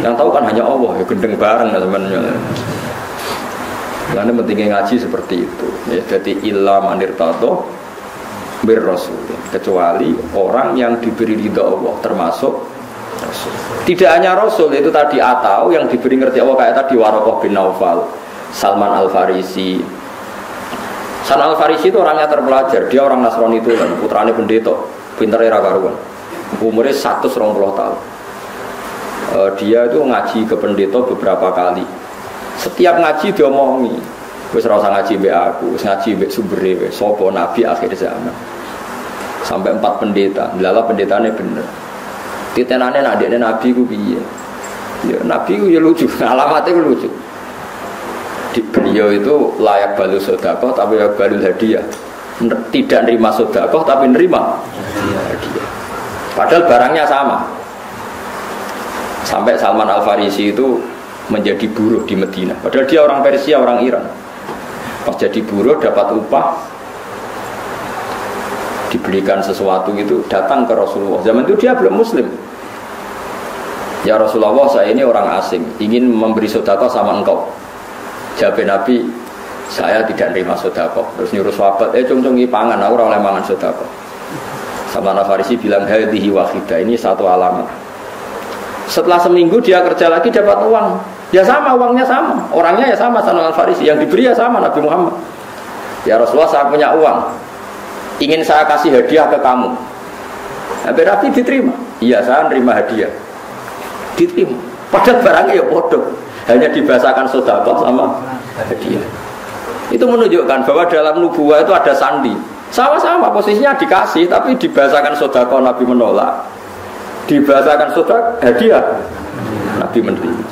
Yang tahu kan hanya Allah. Ya gendeng bareng ya teman-teman. Karena pentingnya ngaji seperti itu. Ya, jadi illa manir tato bir rasul. Kecuali orang yang diberi ridha Allah, termasuk Rasul. Tidak hanya Rasul itu tadi, atau yang diberi ngerti Allah kayak tadi Waraqah bin Naufal, Salman Al-Farisi. Salman Al-Farisi itu orangnya terpelajar. Dia orang Nasrani itu kan, putrane pendeta, pinter era karuan. Umurnya 120 tahun. Dia itu ngaji ke pendeta beberapa kali. Setiap ngaji dia omongi, wis ora usah ngaji mbek aku, wis ngaji mbek sumbere wis sapa nabi akhir zaman. Sampai 4 pendeta, lala pendetane bener. Titenane nak dekne nabi ku piye? Ya nabi ku ya lucu, alamatnya ku lucu. Di beliau itu layak balu sedekah tapi layak balu hadiah. Tidak nerima sedekah tapi nerima hadiah. Padahal barangnya sama. Sampai Salman Al-Farisi itu menjadi buruh di Medina. Padahal dia orang Persia, orang Iran. Pas jadi buruh dapat upah, dibelikan sesuatu gitu, datang ke Rasulullah. Zaman itu dia belum Muslim. Ya Rasulullah, saya ini orang asing, ingin memberi sedekah sama engkau. Jawab Nabi, saya tidak nerima sedekah. Terus nyuruh sahabat, cung-cungi pangan, aku ora oleh mangan sedekah. Salman Al-Farisi bilang, hadhihi wahidah, ini satu alamat. Setelah seminggu dia kerja lagi dapat uang. Ya sama, uangnya sama. Orangnya ya sama, Salman Al-Farisi. Yang diberi ya sama, Nabi Muhammad. Ya Rasulullah, saya punya uang. Ingin saya kasih hadiah ke kamu. Nabi diterima. Iya, saya nerima hadiah. Diterima. Padahal barangnya ya bodoh. Hanya dibahasakan sedekah sama hadiah. Itu menunjukkan bahwa dalam nubuwah itu ada sandi. Sama-sama posisinya dikasih, tapi dibahasakan sedekah Nabi menolak. Dibahasakan sedekah hadiah Nabi menerima.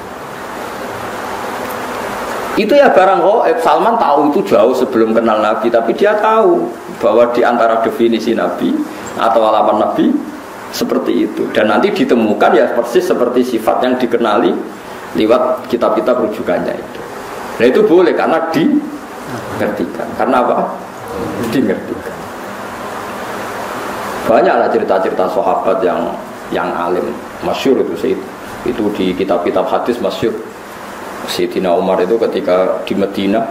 Itu ya barang gaib. Salman tahu itu jauh sebelum kenal Nabi, tapi dia tahu bahwa di antara definisi Nabi atau alamat Nabi seperti itu. Dan nanti ditemukan ya persis seperti sifat yang dikenali lewat kitab-kitab rujukannya itu. Nah itu boleh karena dimengertikan. Karena apa? Dimengertikan. Banyaklah cerita-cerita sahabat yang alim, masyhur itu di kitab-kitab hadis masyhur. Sayyidina Umar itu ketika di Medina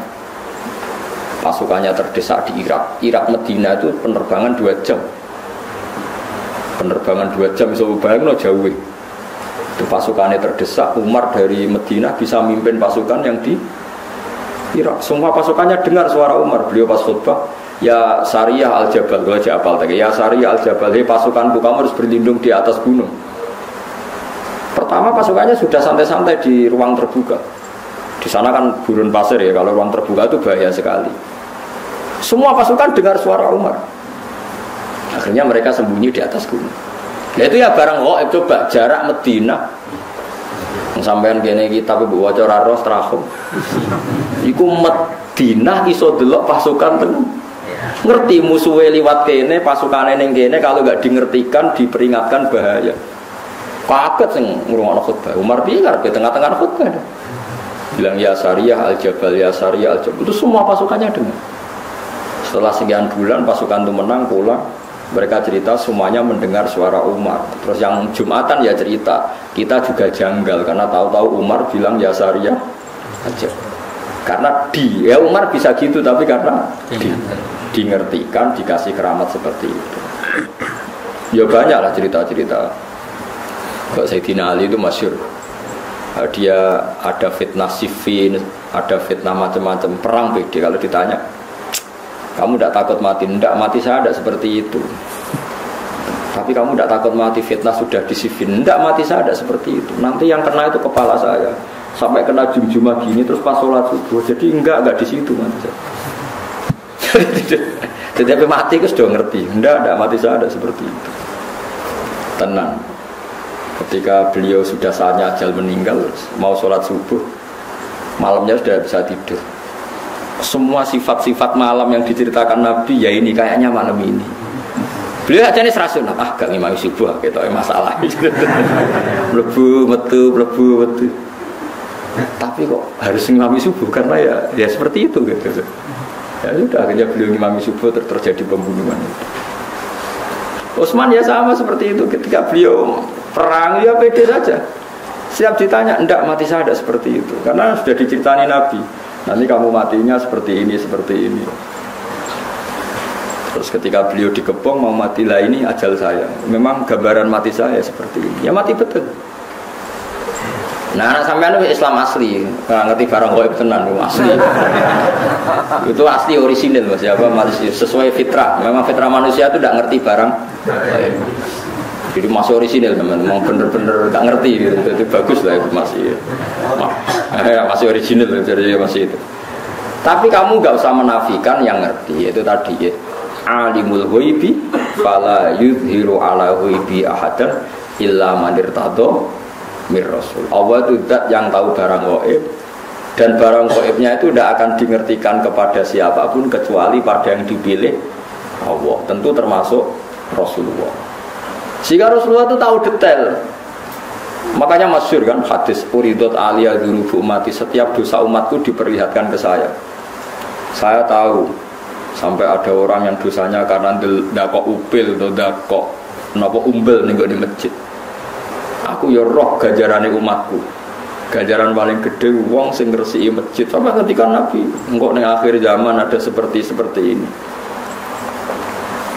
pasukannya terdesak di Irak Medina itu penerbangan 2 jam. Penerbangan 2 jam bisa bayangno jauh. Itu pasukannya terdesak, Umar dari Medina bisa mimpin pasukan yang di Irak. Semua pasukannya dengar suara Umar. Beliau pas khutbah, ya Sariyah al-Jabal, gue aja apal tadi. Ya Sariyah al-Jabal, hei pasukanku, kamu harus berlindung di atas gunung. Pertama pasukannya sudah santai-santai di ruang terbuka. Di sana kan gurun pasir ya, kalau ruang terbuka itu bahaya sekali. Semua pasukan dengar suara Umar. Akhirnya mereka sembunyi di atas gunung. Nah itu ya barang gaib, coba jarak Medina. Sampean kene kitab ibu waca ora ros trahum. Iku Medina iso delok pasukan ten. Ngerti musuhe liwat kene, pasukane ning kene kalau enggak dingertikan, diperingatkan bahaya. Kaget sing ngrungokno khutbah. Umar piye karepe tengah-tengah khutbah. Bilang ya Sariyah al-Jabal, ya Sariyah al-Jabal. Itu semua pasukannya dengar. Setelah sekian bulan pasukan itu menang pulang. Mereka cerita semuanya mendengar suara Umar. Terus yang Jumatan ya cerita, kita juga janggal karena tahu-tahu Umar bilang ya Sariyah aja. Karena ya Umar bisa gitu tapi karena dingertikan, dikasih keramat seperti itu. Ya banyaklah cerita-cerita. Kalau Sayyidina Ali itu masyhur. Dia ada fitnah Siffin, ada fitnah macam-macam, perang PD. Kalau ditanya, kamu tidak takut mati? Tidak, mati saya tidak seperti itu. Tapi kamu tidak takut mati, fitnah sudah di Siffin? Tidak, mati saya tidak seperti itu. Nanti yang kena itu kepala saya, sampai kena jum-jumah gini, terus pas sholat subuh. Jadi enggak di situ mati saya. Jadi mati itu sudah ngerti. Tidak, mati saya tidak seperti itu. Tenang. Ketika beliau sudah saatnya ajal meninggal, mau sholat subuh, malamnya sudah bisa tidur. Semua sifat-sifat malam yang diceritakan Nabi, ya ini kayaknya malam ini. Beliau aja nih serasun, gak ngimami subuh, gitu masalah. Mlebu metu. Tapi kok harus ngimami subuh karena ya seperti itu gitu. Ya sudah akhirnya beliau ngimami subuh terjadi pembunuhan. Utsman ya sama seperti itu ketika beliau perang ya pede saja. Siap ditanya, enggak mati saya tidak seperti itu. Karena sudah diceritani Nabi. Nanti kamu matinya seperti ini. Terus ketika beliau dikepung mau mati lah ini ajal saya. Memang gambaran mati saya seperti ini. Ya mati betul. Nah sampean itu Islam asli, nggak ngerti barang gaib tenan asli. Itu asli orisinil Mas, apa masih sesuai fitrah. Memang fitrah manusia itu tidak ngerti barang gaib. Jadi masih orisinil teman, mau bener-bener nggak ngerti gitu. Itu bagus lah itu masih orisinil jadi masih itu. Tapi kamu nggak usah menafikan yang ngerti itu tadi ya. Alimul ghaibi fala yudhiru ala ghaibi ahadan illa man irtado mir rasul. Allah itu zat yang tahu barang gaib dan barang gaibnya itu tidak akan dimengertikan kepada siapapun kecuali pada yang dipilih Allah. Tentu termasuk Rasulullah. Jika Rasulullah itu tahu detail, makanya masyhur kan hadis uridot aliyah dzunubu ummati, setiap dosa umatku diperlihatkan ke saya. Saya tahu sampai ada orang yang dosanya karena ndakok upil atau ndakok napa umbel ning di masjid. Aku ya roh ganjarane umatku. Ganjaran paling gede wong sing ngresiki masjid. Sampai ketika Nabi engko ning akhir zaman ada seperti ini.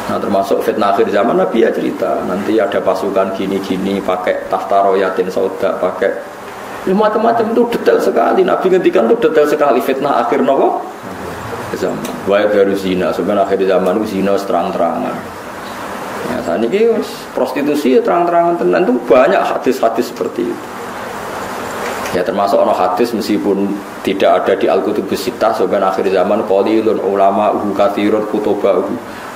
Nah termasuk fitnah akhir zaman Nabi ya cerita nanti ada pasukan gini-gini pakai tahta royatin sauda pakai macam-macam itu detail sekali. Nabi ngendikan itu detail sekali fitnah akhir nopo zaman. Wae baru zina sebenarnya akhir zaman itu zina terang-terangan. Ya saat ini prostitusi ya terang-terangan tenan itu banyak hadis-hadis seperti itu. Ya termasuk ono hadis meskipun tidak ada di Al-Kutubus Sittah sebenarnya akhir zaman qalilun ulama katsirun kutubah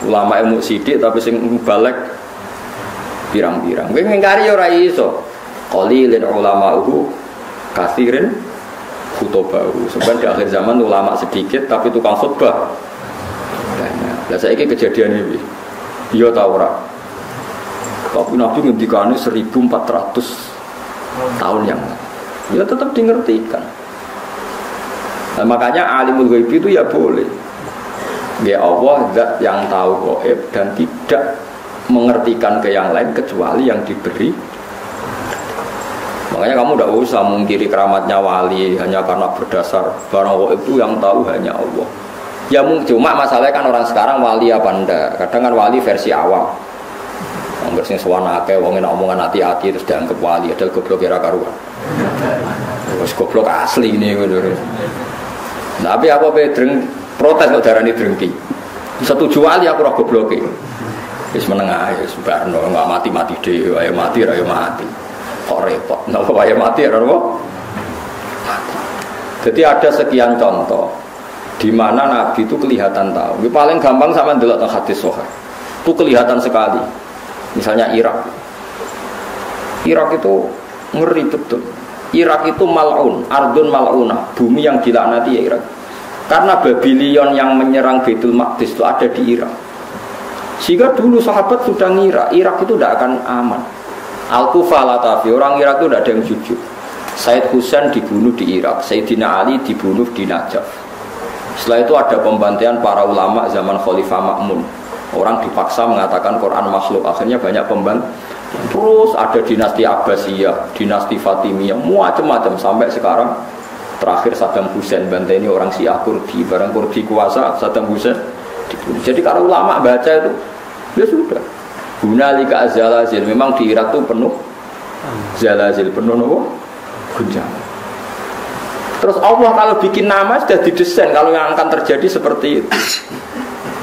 ulama ilmu sidik tapi sing balik pirang-pirang. Kowe ngingkari ora iso. Qalilun ulama katsirin kutubah. Sebenarnya di akhir zaman ulama sedikit tapi tukang khutbah. Lah saiki kejadian iki. Iya ta ora? Tapi Nabi ngendikane 1400 tahun yang lalu. Ya tetap dingertikan. Nah, makanya alimul ghaib itu ya boleh. Ya Allah zat yang tahu gaib dan tidak mengertikan ke yang lain kecuali yang diberi. Makanya kamu tidak usah mengkiri keramatnya wali hanya karena berdasar barang gaib itu yang tahu hanya Allah. Ya cuma masalahnya kan orang sekarang wali apa enggak. Kadang kan wali versi awam. Angger sing sowan akeh wong enak omongan hati-hati terus dianggap wali, padahal goblok kira karuan. Wis goblok asli ini ngono. Tapi aku pedreng protes kok darani drengki. Setuju wali aku ora gobloke. Wis meneng ae wis barno enggak mati-mati dhewe, ayo mati ra yo mati. Kok repot. Napa wae mati ora apa? Jadi ada sekian contoh di mana Nabi itu kelihatan tahu. Yang paling gampang sama ndelok teng hadis sahih. Itu kelihatan sekali. Misalnya Irak. Irak itu ngeri betul. Irak itu mal'un, ardun mal'unah, bumi yang dilaknati ya Irak. Karena Babylon yang menyerang Baitul Maqdis itu ada di Irak. Sehingga dulu sahabat sudah ngira Irak itu tidak akan aman. Al-Kufah Latafi, orang Irak itu tidak ada yang jujur. Said Husain dibunuh di Irak, Sayyidina Ali dibunuh di Najaf. Setelah itu ada pembantaian para ulama zaman Khalifah Ma'mun. Orang dipaksa mengatakan Quran makhluk, akhirnya banyak pembantaian. Terus ada dinasti Abbasiyah, dinasti Fatimiyah, macam-macam sampai sekarang. Terakhir Saddam Hussein bantai ini orang Syiah Kurdi, barang Kurdi kuasa Saddam Hussein dibunuh. Jadi kalau ulama baca itu, ya sudah. Hunalika zalazil, memang di Irak itu penuh zalazil, penuh apa? Guncangan. Terus Allah kalau bikin nama sudah didesain kalau yang akan terjadi seperti itu.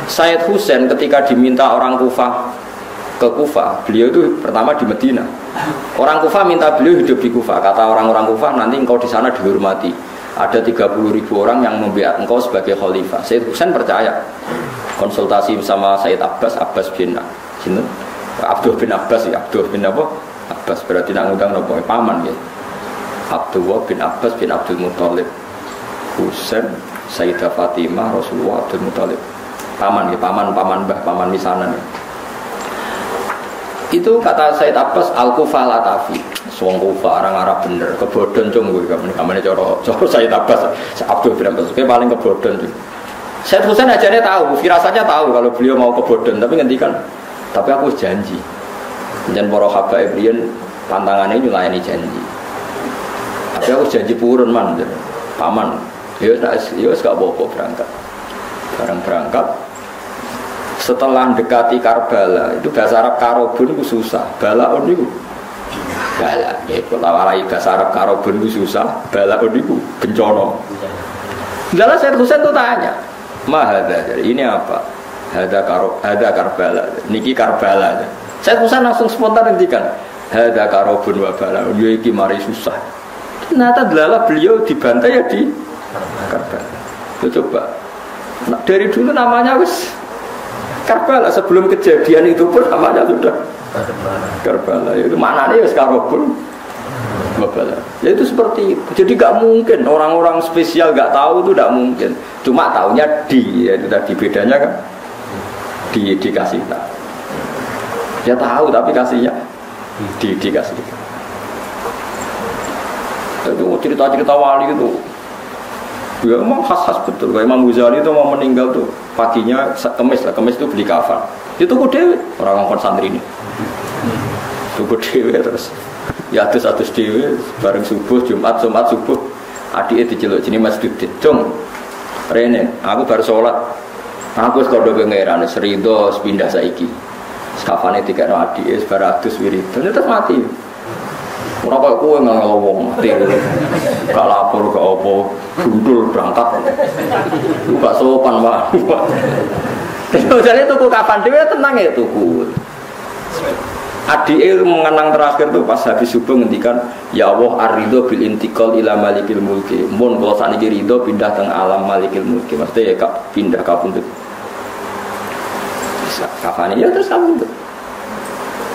Said Husain ketika diminta orang Kufah ke Kufah, beliau itu pertama di Medina. Orang Kufah minta beliau hidup di Kufah. Kata orang-orang Kufah, nanti engkau di sana dihormati. Ada 30.000 orang yang membiak engkau sebagai khalifah. Said Husain percaya. Konsultasi sama Said Abbas bin Abdul bin Abbas ya, Abdul bin apa? Abbas berarti nak ngundang nopo paman ya. Abdullah bin Abbas bin Abdul Muthalib. Husain, Sayyidah Fatimah, Rasulullah Abdul Muthalib. Paman ya, paman mbah, paman misanan ya. Itu kata Said Abbas Al-Kufah Latafi. Wong Kufah orang Arab bener, kebodhon cung kuwi kamane cara Said Abbas Abdul bin Abbas kuwi paling kebodhon. Said Husain ajane tahu, firasatnya tahu kalau beliau mau kebodhon, tapi ngendikan, tapi aku janji. Jan para habaib riyen pantangannya nyulayani janji. Tapi aku janji purun man, paman. Ya wis gak apa-apa berangkat. Bareng berangkat setelah dekati Karbala itu bahasa Arab karobun itu susah, balaun itu bala ya kalau walai bahasa Arab karobun itu susah, balaun itu bencana. Lalu Said Husain itu tanya mahada, jadi ini apa? Hada Karbala, niki Karbala. Said Husain langsung spontan ngendikan hada karobun wa balaun, ya iki mari susah. Ternyata adalah beliau dibantai ya di Karbala. Coba nah, dari dulu namanya wis Karbala, sebelum kejadian itu pun namanya sudah Karbala. Itu maknanya wis karobun Karbala. Ya itu seperti itu. Jadi gak mungkin orang-orang spesial gak tahu itu gak mungkin. Cuma taunya ya itu tadi bedanya kan dikasih tahu. Ya tahu tapi kasihnya dikasih. Itu cerita-cerita wali itu. Ya memang khas-khas betul. Kayak Imam Ghazali itu mau meninggal tuh paginya kemis itu beli kafan. Itu kok dewe orang ngongkon santri ini. Itu kok dewe terus. Ya satu dewe bareng subuh Jumat subuh adike diceluk jenenge Mas Dudit. Cung. Rene, aku baru sholat. Aku wis kodho pangeran Serido pindah saiki. Kafane dikekno adike bar adus wiridan terus mati. Ora kok kowe ngomong mati. Gak lapor gak apa, gundul berangkat. Gak sopan, Pak. Jadi tuku kapan dhewe tenang ya tuku. Adike mengenang terakhir tuh pas habis subuh ngendikan, ya Allah ar-ridho bil intiqal ila malikil mulki. Mun kula sakniki ridho pindah teng alam malikil mulki. Maksudnya ya pindah kapundhut. Kapan ya terus kapundhut.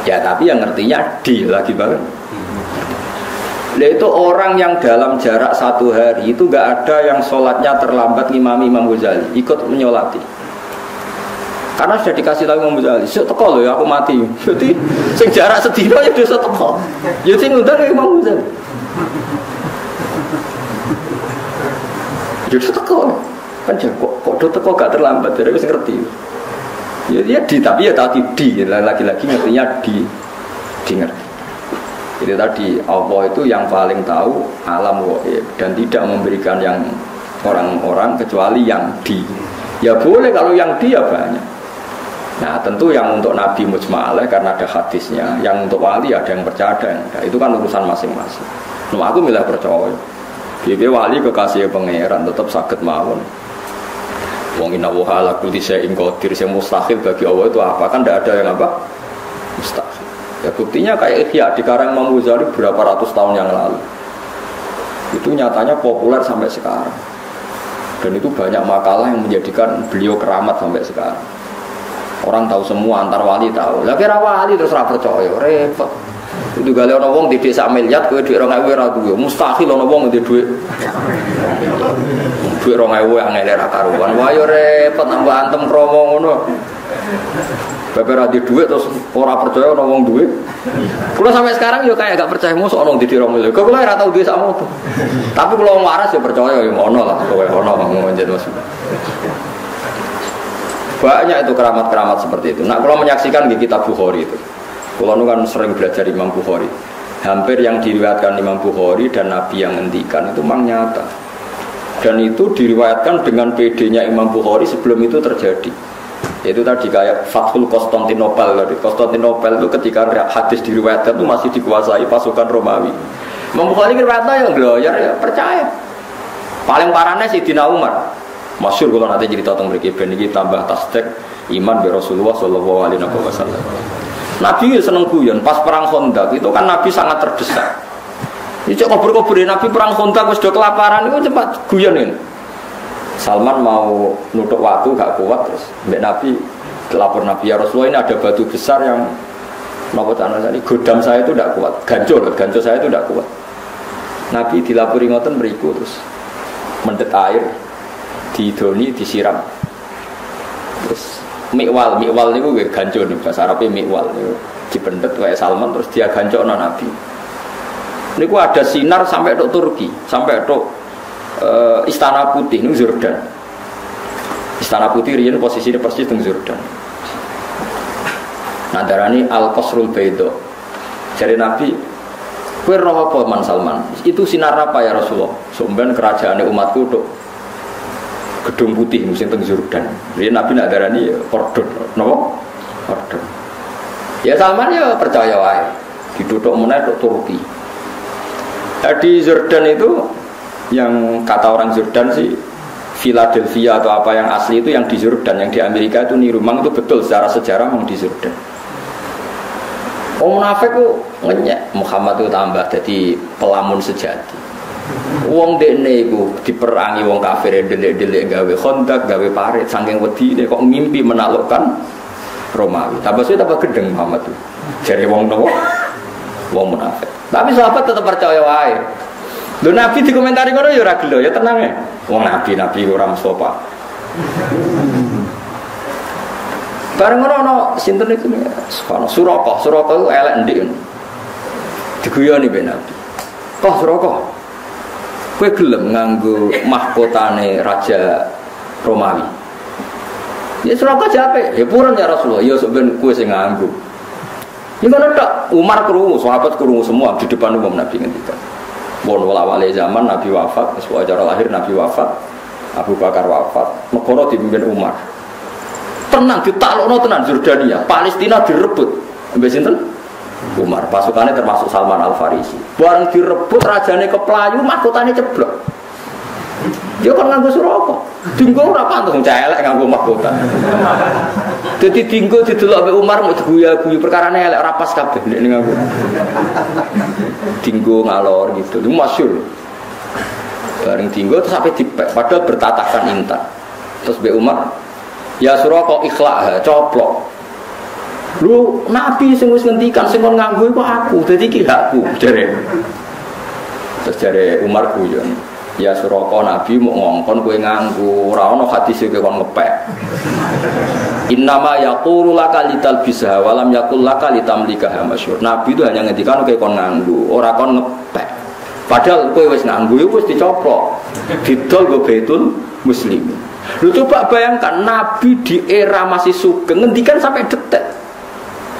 Ya tapi yang ngertinya di lagi banget. Nah itu orang yang dalam jarak 1 hari itu gak ada yang sholatnya terlambat ngimami Imam Ghazali ikut menyolati karena sudah dikasih tahu Imam Ghazali teko loh ya aku mati jadi sing jarak sedina ya dia teko ya sing ngundang Imam Ghazali Jadi teko. Kan kok do teko gak terlambat, jadi wis ngerti. Ya tapi ya tadi lagi-lagi ngertinya di ngerti. Itu tadi Allah itu yang paling tahu alam ghaib dan tidak memberikan yang orang-orang kecuali yang di. Ya boleh kalau yang di ya banyak. Nah tentu yang untuk Nabi mujma' alaih karena ada hadisnya, yang untuk wali ada yang percaya ada yang enggak. Itu kan urusan masing-masing. Nah, aku milih percaya. Dia wali kekasih pangeran tetap sakit mawon. Wong inna wa ala kulli syai'in qadir, yang mustahil bagi Allah itu apa? Kan tidak ada yang apa? Mustahil. Ya buktinya kayak Ihya di karang Imam Ghazali berapa ratus tahun yang lalu. Itu nyatanya populer sampai sekarang. Dan itu banyak makalah yang menjadikan beliau keramat sampai sekarang. Orang tahu semua, antar wali tahu. Lah kira wali terus ora percaya, repot. Itu gale ana wong di desa miliar kowe dhuwit 2000 ora duwe. Mustahil ana wong di dhuwit. Dhuwit 2000 angel ora karuan. Wah yo repot nambah antem kromo ngono. Bapak ra di dhuwit terus ora percaya ana wong duwe. Kula sampai sekarang yo kayak gak percaya mosok ana di 2000. Kok kula ora tau duwe sak moto. Tapi kula waras yo percaya yo ono lah, kowe ono ngonjen Mas. Banyak itu keramat-keramat seperti itu. Nah, kalau menyaksikan di kitab Bukhari itu, kalau nu kan sering belajar Imam Bukhari, hampir yang diriwayatkan Imam Bukhari dan Nabi yang ngendikan itu memang nyata. Dan itu diriwayatkan dengan PD-nya Imam Bukhari sebelum itu terjadi. Itu tadi kayak Fathul Konstantinopel. Konstantinopel itu ketika hadis diriwayatkan itu masih dikuasai pasukan Romawi. Imam Bukhari riwayatnya yang gloyer ya percaya. Paling parahnya Sayyidina Umar. Masyhur kalau nanti cerita tentang mereka ben iki tambah tasdik iman be Rasulullah sallallahu alaihi wasallam. Nabi seneng guyon pas perang Khandaq itu kan Nabi sangat terdesak. Ini cok kubur-kubur Nabi perang Khandaq wis do kelaparan itu cepat guyon ini. Salman mau nutuk waktu gak kuat terus mbek Nabi lapor Nabi ya Rasulullah ini ada batu besar yang napa tanah tadi godam saya itu tidak kuat, gancur saya itu tidak kuat. Nabi dilapori ngoten mriku terus mendet air didoni disiram terus mikwal niku nggih gancur nih bahasa Arabe mikwal niku dipendet wae Salman terus dia gancokno Nabi niku ada sinar sampai tok Turki sampai tok Istana Putih niku Jordan. Istana Putih riyen posisine persis teng Jordan. Nah darani Al-Qasrul Baida jare Nabi kowe roh apa Man Salman itu sinar apa ya Rasulullah sampean kerajaane umatku tok Gedung Putih musim teng Jordan. Dia Nabi nak darani Ordon, napa? Ordon. Ya Salman ya percaya wae. Diduduk meneh tok Turki. Di Jordan itu yang kata orang Jordan sih Philadelphia atau apa yang asli itu yang di Jordan, yang di Amerika itu niru. Memang itu betul secara sejarah memang di Jordan. Munafik ku ngenyek Muhammad itu tambah jadi pelamun sejati. Wong dekne iku diperangi wong kafir delik-delik gawe Khandaq, gawe parit saking wedine kok ngimpi menaklukkan Romawi. Tambah suwe tambah gedeng Muhammad itu. Jare wong nopo? Wong munafik. Tapi sahabat tetap percaya wae. Lho Nabi dikomentari ngono ya ora gelo, ya tenang ya. Wong nabi ora Mustafa. Bareng ngono ana sinten iku Suraka itu elek ndik. Diguyoni ben Nabi. Kok Suraka? Kowe gelem nganggo mahkotane raja Romawi. Ya Suraka jape, ya purun ya Rasulullah. Ya sampeyan kowe sing nganggo. Iki ngono tok, Umar krungu, sahabat krungu semua di depan umum Nabi ngendikan. Bon wala-wale zaman Nabi wafat, sesuai acara lahir Nabi wafat, Abu Bakar wafat, negara dipimpin Umar. Tenang ditaklukno tenan Jordania, Palestina direbut. Mbek sinten? Umar, pasukannya termasuk Salman Al-Farisi. Bareng direbut rajane keplayu, mahkotane ceblok. Dia kan nganggo Suraka. Dinggo ora pantes celek nganggo mahkota. Dadi dinggo didelok mbek Umar mau diguyu-guyu perkarane elek ora pas kabeh nek nganggo. Dinggo ngalor gitu. Itu masyhur. Bareng dinggo terus sampai dipek padahal bertatakan intan. Terus mbek Umar, ya Suraka ikhlak, coplok. Lu Nabi sing wis ngendikan sing kon nganggo iku aku, dadi iki hakku jare. Terus jare Umar guyon. Ya Suraka Nabi mau ngongkon kowe nganggo, ora ana hadis kowe kon ngepek. Innama yaqulu laka litalbisha wa lam yaqul laka litamlikaha masyhur. Nabi itu hanya ngendikan kowe kon nganggo, ora kon ngepek. Padahal kowe wis nganggo iku wis dicoplok. Didol go Baitul Muslimin. Lu coba bayangkan Nabi di era masih sugeng ngendikan sampai detik.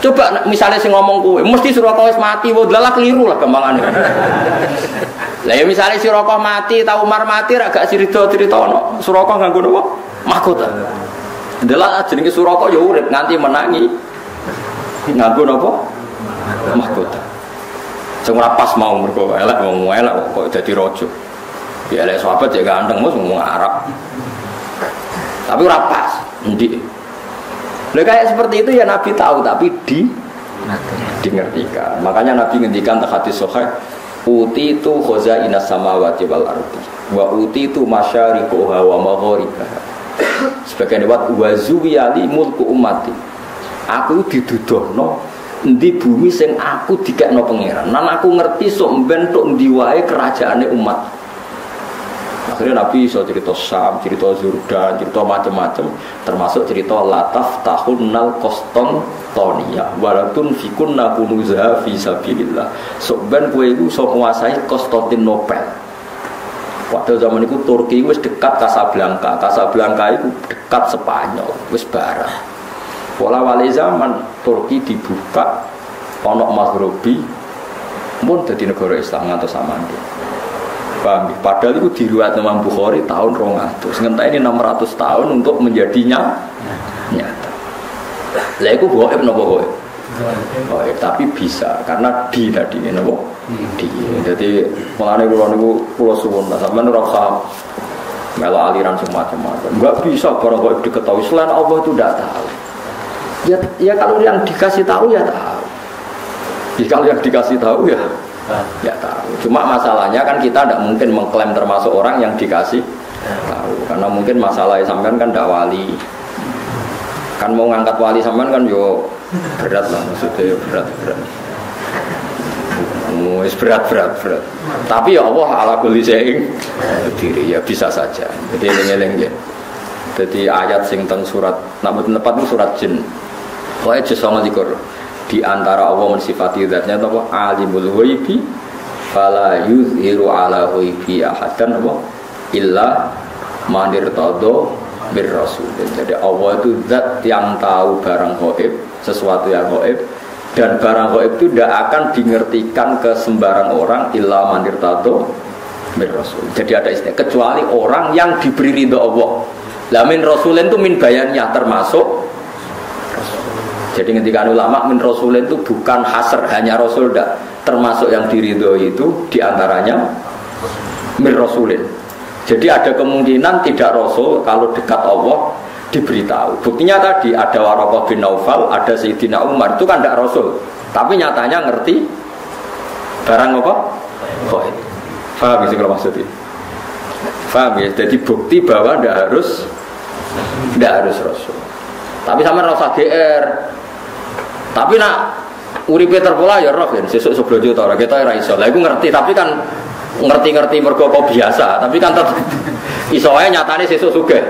Coba misalnya sing ngomong kowe, mesti Suraka wis mati, wong dalah keliru lah kembangane. Lah ya misalnya si Suraka mati, ta Umar mati ra gak cerita-ceritono. Suraka nganggo napa? Mahkota. Dalah jenenge Suraka ya urip nganti menangi. Nganggo napa? Mahkota. Sing ora pas mau mergo elek wong elek kok dadi raja. Ya elek sahabat ya ganteng mos ngomong Arab. Tapi ora pas, endi. Lah kayak seperti itu ya Nabi tahu tapi dingertikan. Makanya Nabi ngendikan hadis sahih, uti itu khazainas samawati wal ardi wa uti itu masyariquha wa magharibaha. Sebagian lewat wazuwiyali mulku ummati. Aku didudohno endi bumi sing aku dikekno pangeran. Nan aku ngerti sok mbentuk endi wae kerajaane umat. Akhirnya Nabi bisa cerita Syam, cerita Jordan, cerita macam-macam, termasuk cerita lataf tahunnal koston tonia, walatun fikunna kunuzaha fi sabilillah. Sok ben kowe iku sok nguasai Konstantinopel. Pada zaman itu Turki wis dekat Casablanca. Casablanca itu dekat Spanyol, wis barang. Pola wali zaman Turki dibuka, onok Maghribi, pun jadi negara Islam atau samandi. Padahal itu diriwayat Imam Bukhari tahun 200. Sementara ini 600 tahun untuk menjadinya nyata. Lah itu goib napa goib? Goib tapi bisa karena di tadi napa? Di. Jadi mulane kula niku kula suwun sampeyan ora usah melo aliran semacam-macam. Enggak bisa barang goib diketahui selain Allah itu tidak tahu. Ya kalau yang dikasih tahu ya tahu. Kalau yang dikasih tahu ya tahu. Cuma masalahnya kan kita tidak mungkin mengklaim termasuk orang yang dikasih tahu karena mungkin masalah sampean kan tidak wali. Kan mau ngangkat wali sampean kan yo berat lah maksudnya berat. Berat. Tapi ya Allah ala kulli syai'in diri ya bisa saja. Jadi eling-eling ya. Jadi ayat sing teng surat nak tepat itu surat jin. Wae juz 29. Di antara Allah mensifati zatnya apa alimul ghaibi fala yuzhiru ala ghaibi ahadan apa illa man irtada bir rasul. Jadi Allah itu zat yang tahu barang gaib, sesuatu yang gaib, dan barang gaib itu tidak akan dingertikan ke sembarang orang illa man irtada bir rasul. Jadi ada istilah kecuali orang yang diberi ridho Allah. Lah min rasulin itu min bayannya termasuk. Jadi ketika ulama min rasulin itu bukan hasr hanya rasul dah, termasuk yang diridhoi itu diantaranya min rasulin. Jadi ada kemungkinan tidak rasul kalau dekat Allah diberitahu. Buktinya tadi ada Waraqah bin Naufal, ada Sayyidina Umar itu kan tidak rasul, tapi nyatanya ngerti barang apa? Gaib. Faham ya kalau maksudnya? Faham ya? Jadi bukti bahwa tidak harus rasul. Tapi sama rasa GR. Tapi nak uripe terpola ya roh kan sesuk seblojo ta ora ketok ora iso. Lah iku ngerti tapi kan ngerti mergo kok biasa, tapi kan tetep iso wae nyatane sesuk sugih.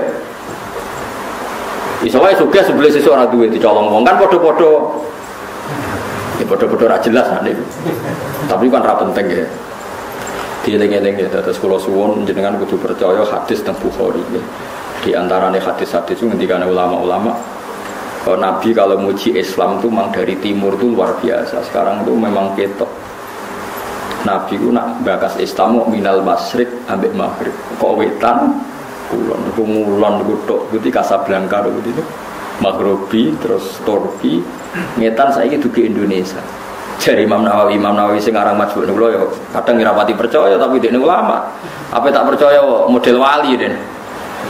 Iso wae sugih sebelum sesuk ora duwe dicolong wong kan padha-padha. Ya padha-padha ora jelas nek. Tapi kan ra penting ya. Dieling-eling ya terus kula suwun jenengan kudu percaya hadis teng Bukhari ya. Di antarane hadis-hadis itu ngendikane ulama-ulama Nabi kalau muji Islam itu memang dari timur itu luar biasa. Sekarang itu memang ketok. Nabi itu nak bakas Islam minal masyriq ambek maghrib. Kok wetan kulon tok gitu Casablanca gitu. Maghribi terus Turki, ngetan saiki dugi Indonesia. Jari Imam Nawawi sing aran Majmu' niku ya kadang ngirawati percaya tapi dekne ulama. Apa tak percaya model wali den.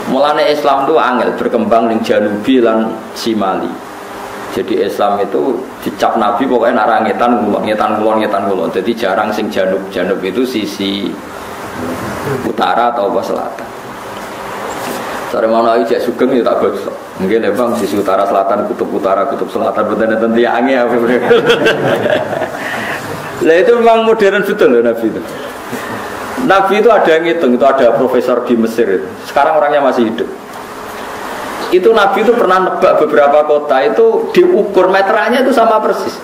Mulane Islam itu angel berkembang ning Janubi lan Simali. Jadi Islam itu dicap Nabi pokoknya nak ngetan kulon. Jadi jarang sing janub itu sisi utara atau selatan. Sore mana aja sugeng ya tak bagus. Mungkin bang sisi utara selatan, kutub utara, kutub selatan betul-betul tiangnya. Lah itu memang modern betul loh Nabi itu. Nabi itu ada yang ngitung, itu ada profesor di Mesir itu. Sekarang orangnya masih hidup. Itu Nabi itu pernah nebak beberapa kota itu diukur meteranya itu sama persis.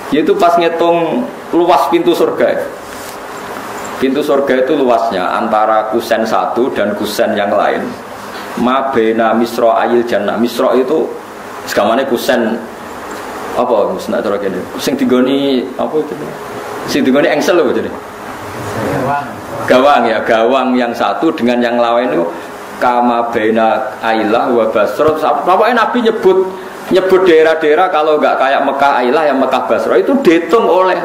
Yaitu pas ngitung luas pintu surga. Pintu surga itu luasnya antara kusen satu dan kusen yang lain. Ma baina misra ayil jannah. Misra itu segamane kusen apa musnah cara kene. Sing digoni apa itu? Sing digoni engsel lho jadi. Gawang ya, gawang yang satu dengan yang lain itu kama baina Ailah wa Basra. Pokoknya Nabi nyebut daerah-daerah kalau enggak kayak Mekah Ailah yang Mekah Basra itu dihitung oleh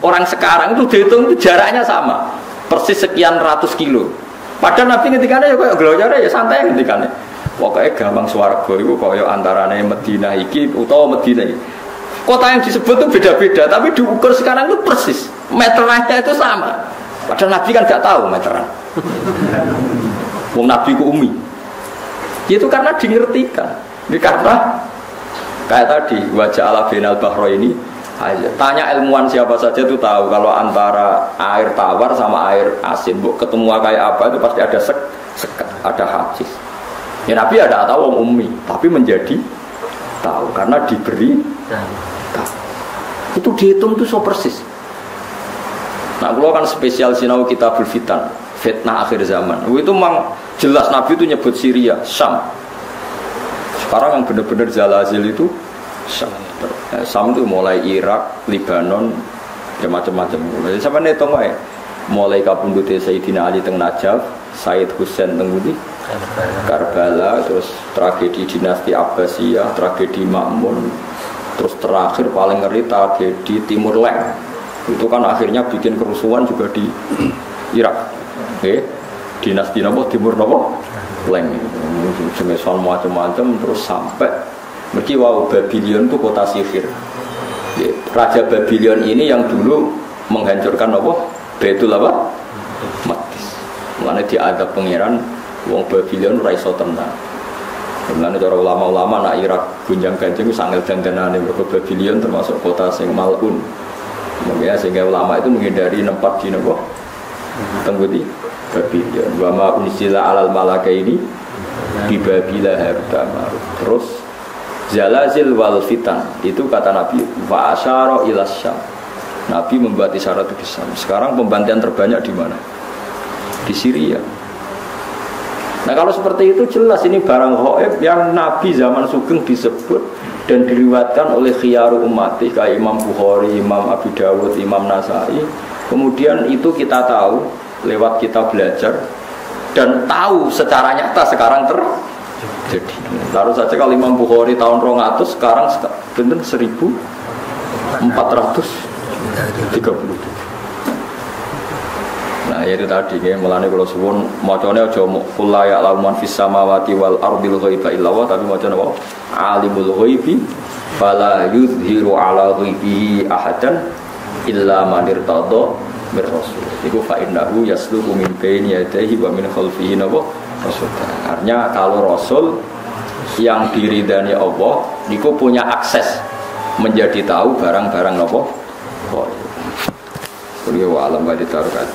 orang sekarang itu dihitung itu jaraknya sama. Persis sekian ratus kilo. Padahal Nabi ngendikane ya koyo glojare ya santai ngendikane. Pokoke gampang swarga iku koyo antarane Madinah iki utawa Madinah iki. Kota yang disebut itu beda-beda, tapi diukur sekarang itu persis. Meterannya itu sama. Padahal Nabi kan gak tahu meteran. Wong Nabi ku umi. Itu karena dingertikan. Ini karena kayak tadi wajah ala binal bahro ini. Tanya ilmuwan siapa saja itu tahu kalau antara air tawar sama air asin, ketemu kayak apa itu pasti ada sekat, ada hadis. Ya Nabi ada tahu wong umi, tapi menjadi tahu karena diberi tahu. Itu dihitung itu so persis. Nah, kalau kan spesial sinau kitabul fitan, fitnah akhir zaman. Itu memang jelas Nabi itu nyebut Syria, Syam. Sekarang yang benar-benar zalazil itu Syam. Syam itu mulai Irak, Libanon, ya macam-macam. Jadi sampai netung wae. Mulai kapundute Sayyidina Ali teng Najaf, Said Husain teng Karbala, terus tragedi dinasti Abbasiyah, tragedi Ma'mun, terus terakhir paling ngeri tragedi Timur Leng. Itu kan akhirnya bikin kerusuhan juga di Irak. Dinasti napa Timur napa Leng. Semeson macam-macam terus sampai mergi wau Babylon itu kota sihir. Raja Babylon ini yang dulu menghancurkan apa? Baitul apa? Maqdis. Mulane diadab pangeran wong Babylon ora iso tenang. Mulane cara ulama-ulama nak Irak gunjang-ganjing wis angel dandanane mergo Babylon termasuk kota sing malun. Makanya sehingga ulama itu menghindari tempat di nopo tenggudi Babylon. Wa ma unsila alal malaka ini di Babila hartama. Terus zalazil wal fitan itu kata Nabi wa asyara ila Syam. Nabi membuat isyarat itu di Syam. Sekarang pembantian terbanyak di mana? Di Syria. Nah kalau seperti itu jelas ini barang ghaib yang Nabi zaman Sugeng disebut dan diriwayatkan oleh khiyaru ummati kayak Imam Bukhari, Imam Abi Dawud, Imam Nasai. Kemudian itu kita tahu lewat kita belajar dan tahu secara nyata sekarang terjadi. Lalu saja kalau Imam Bukhari tahun 200 sekarang benar 1437. Nah itu tadi ya melane kalau suwun macane aja kula ya laman fis samawati wal ardil ghaiba illa wa tapi macane apa alimul ghaibi fala yuzhiru ala ghaibihi ahadan illa man irtada bir rasul. Iku fa innahu yasluku min baini yadayhi wa min khalfihi nawa rasul. Artinya kalau rasul yang diridani Allah niku punya akses menjadi tahu barang-barang napa. Kuliah wa alam wa ditarukat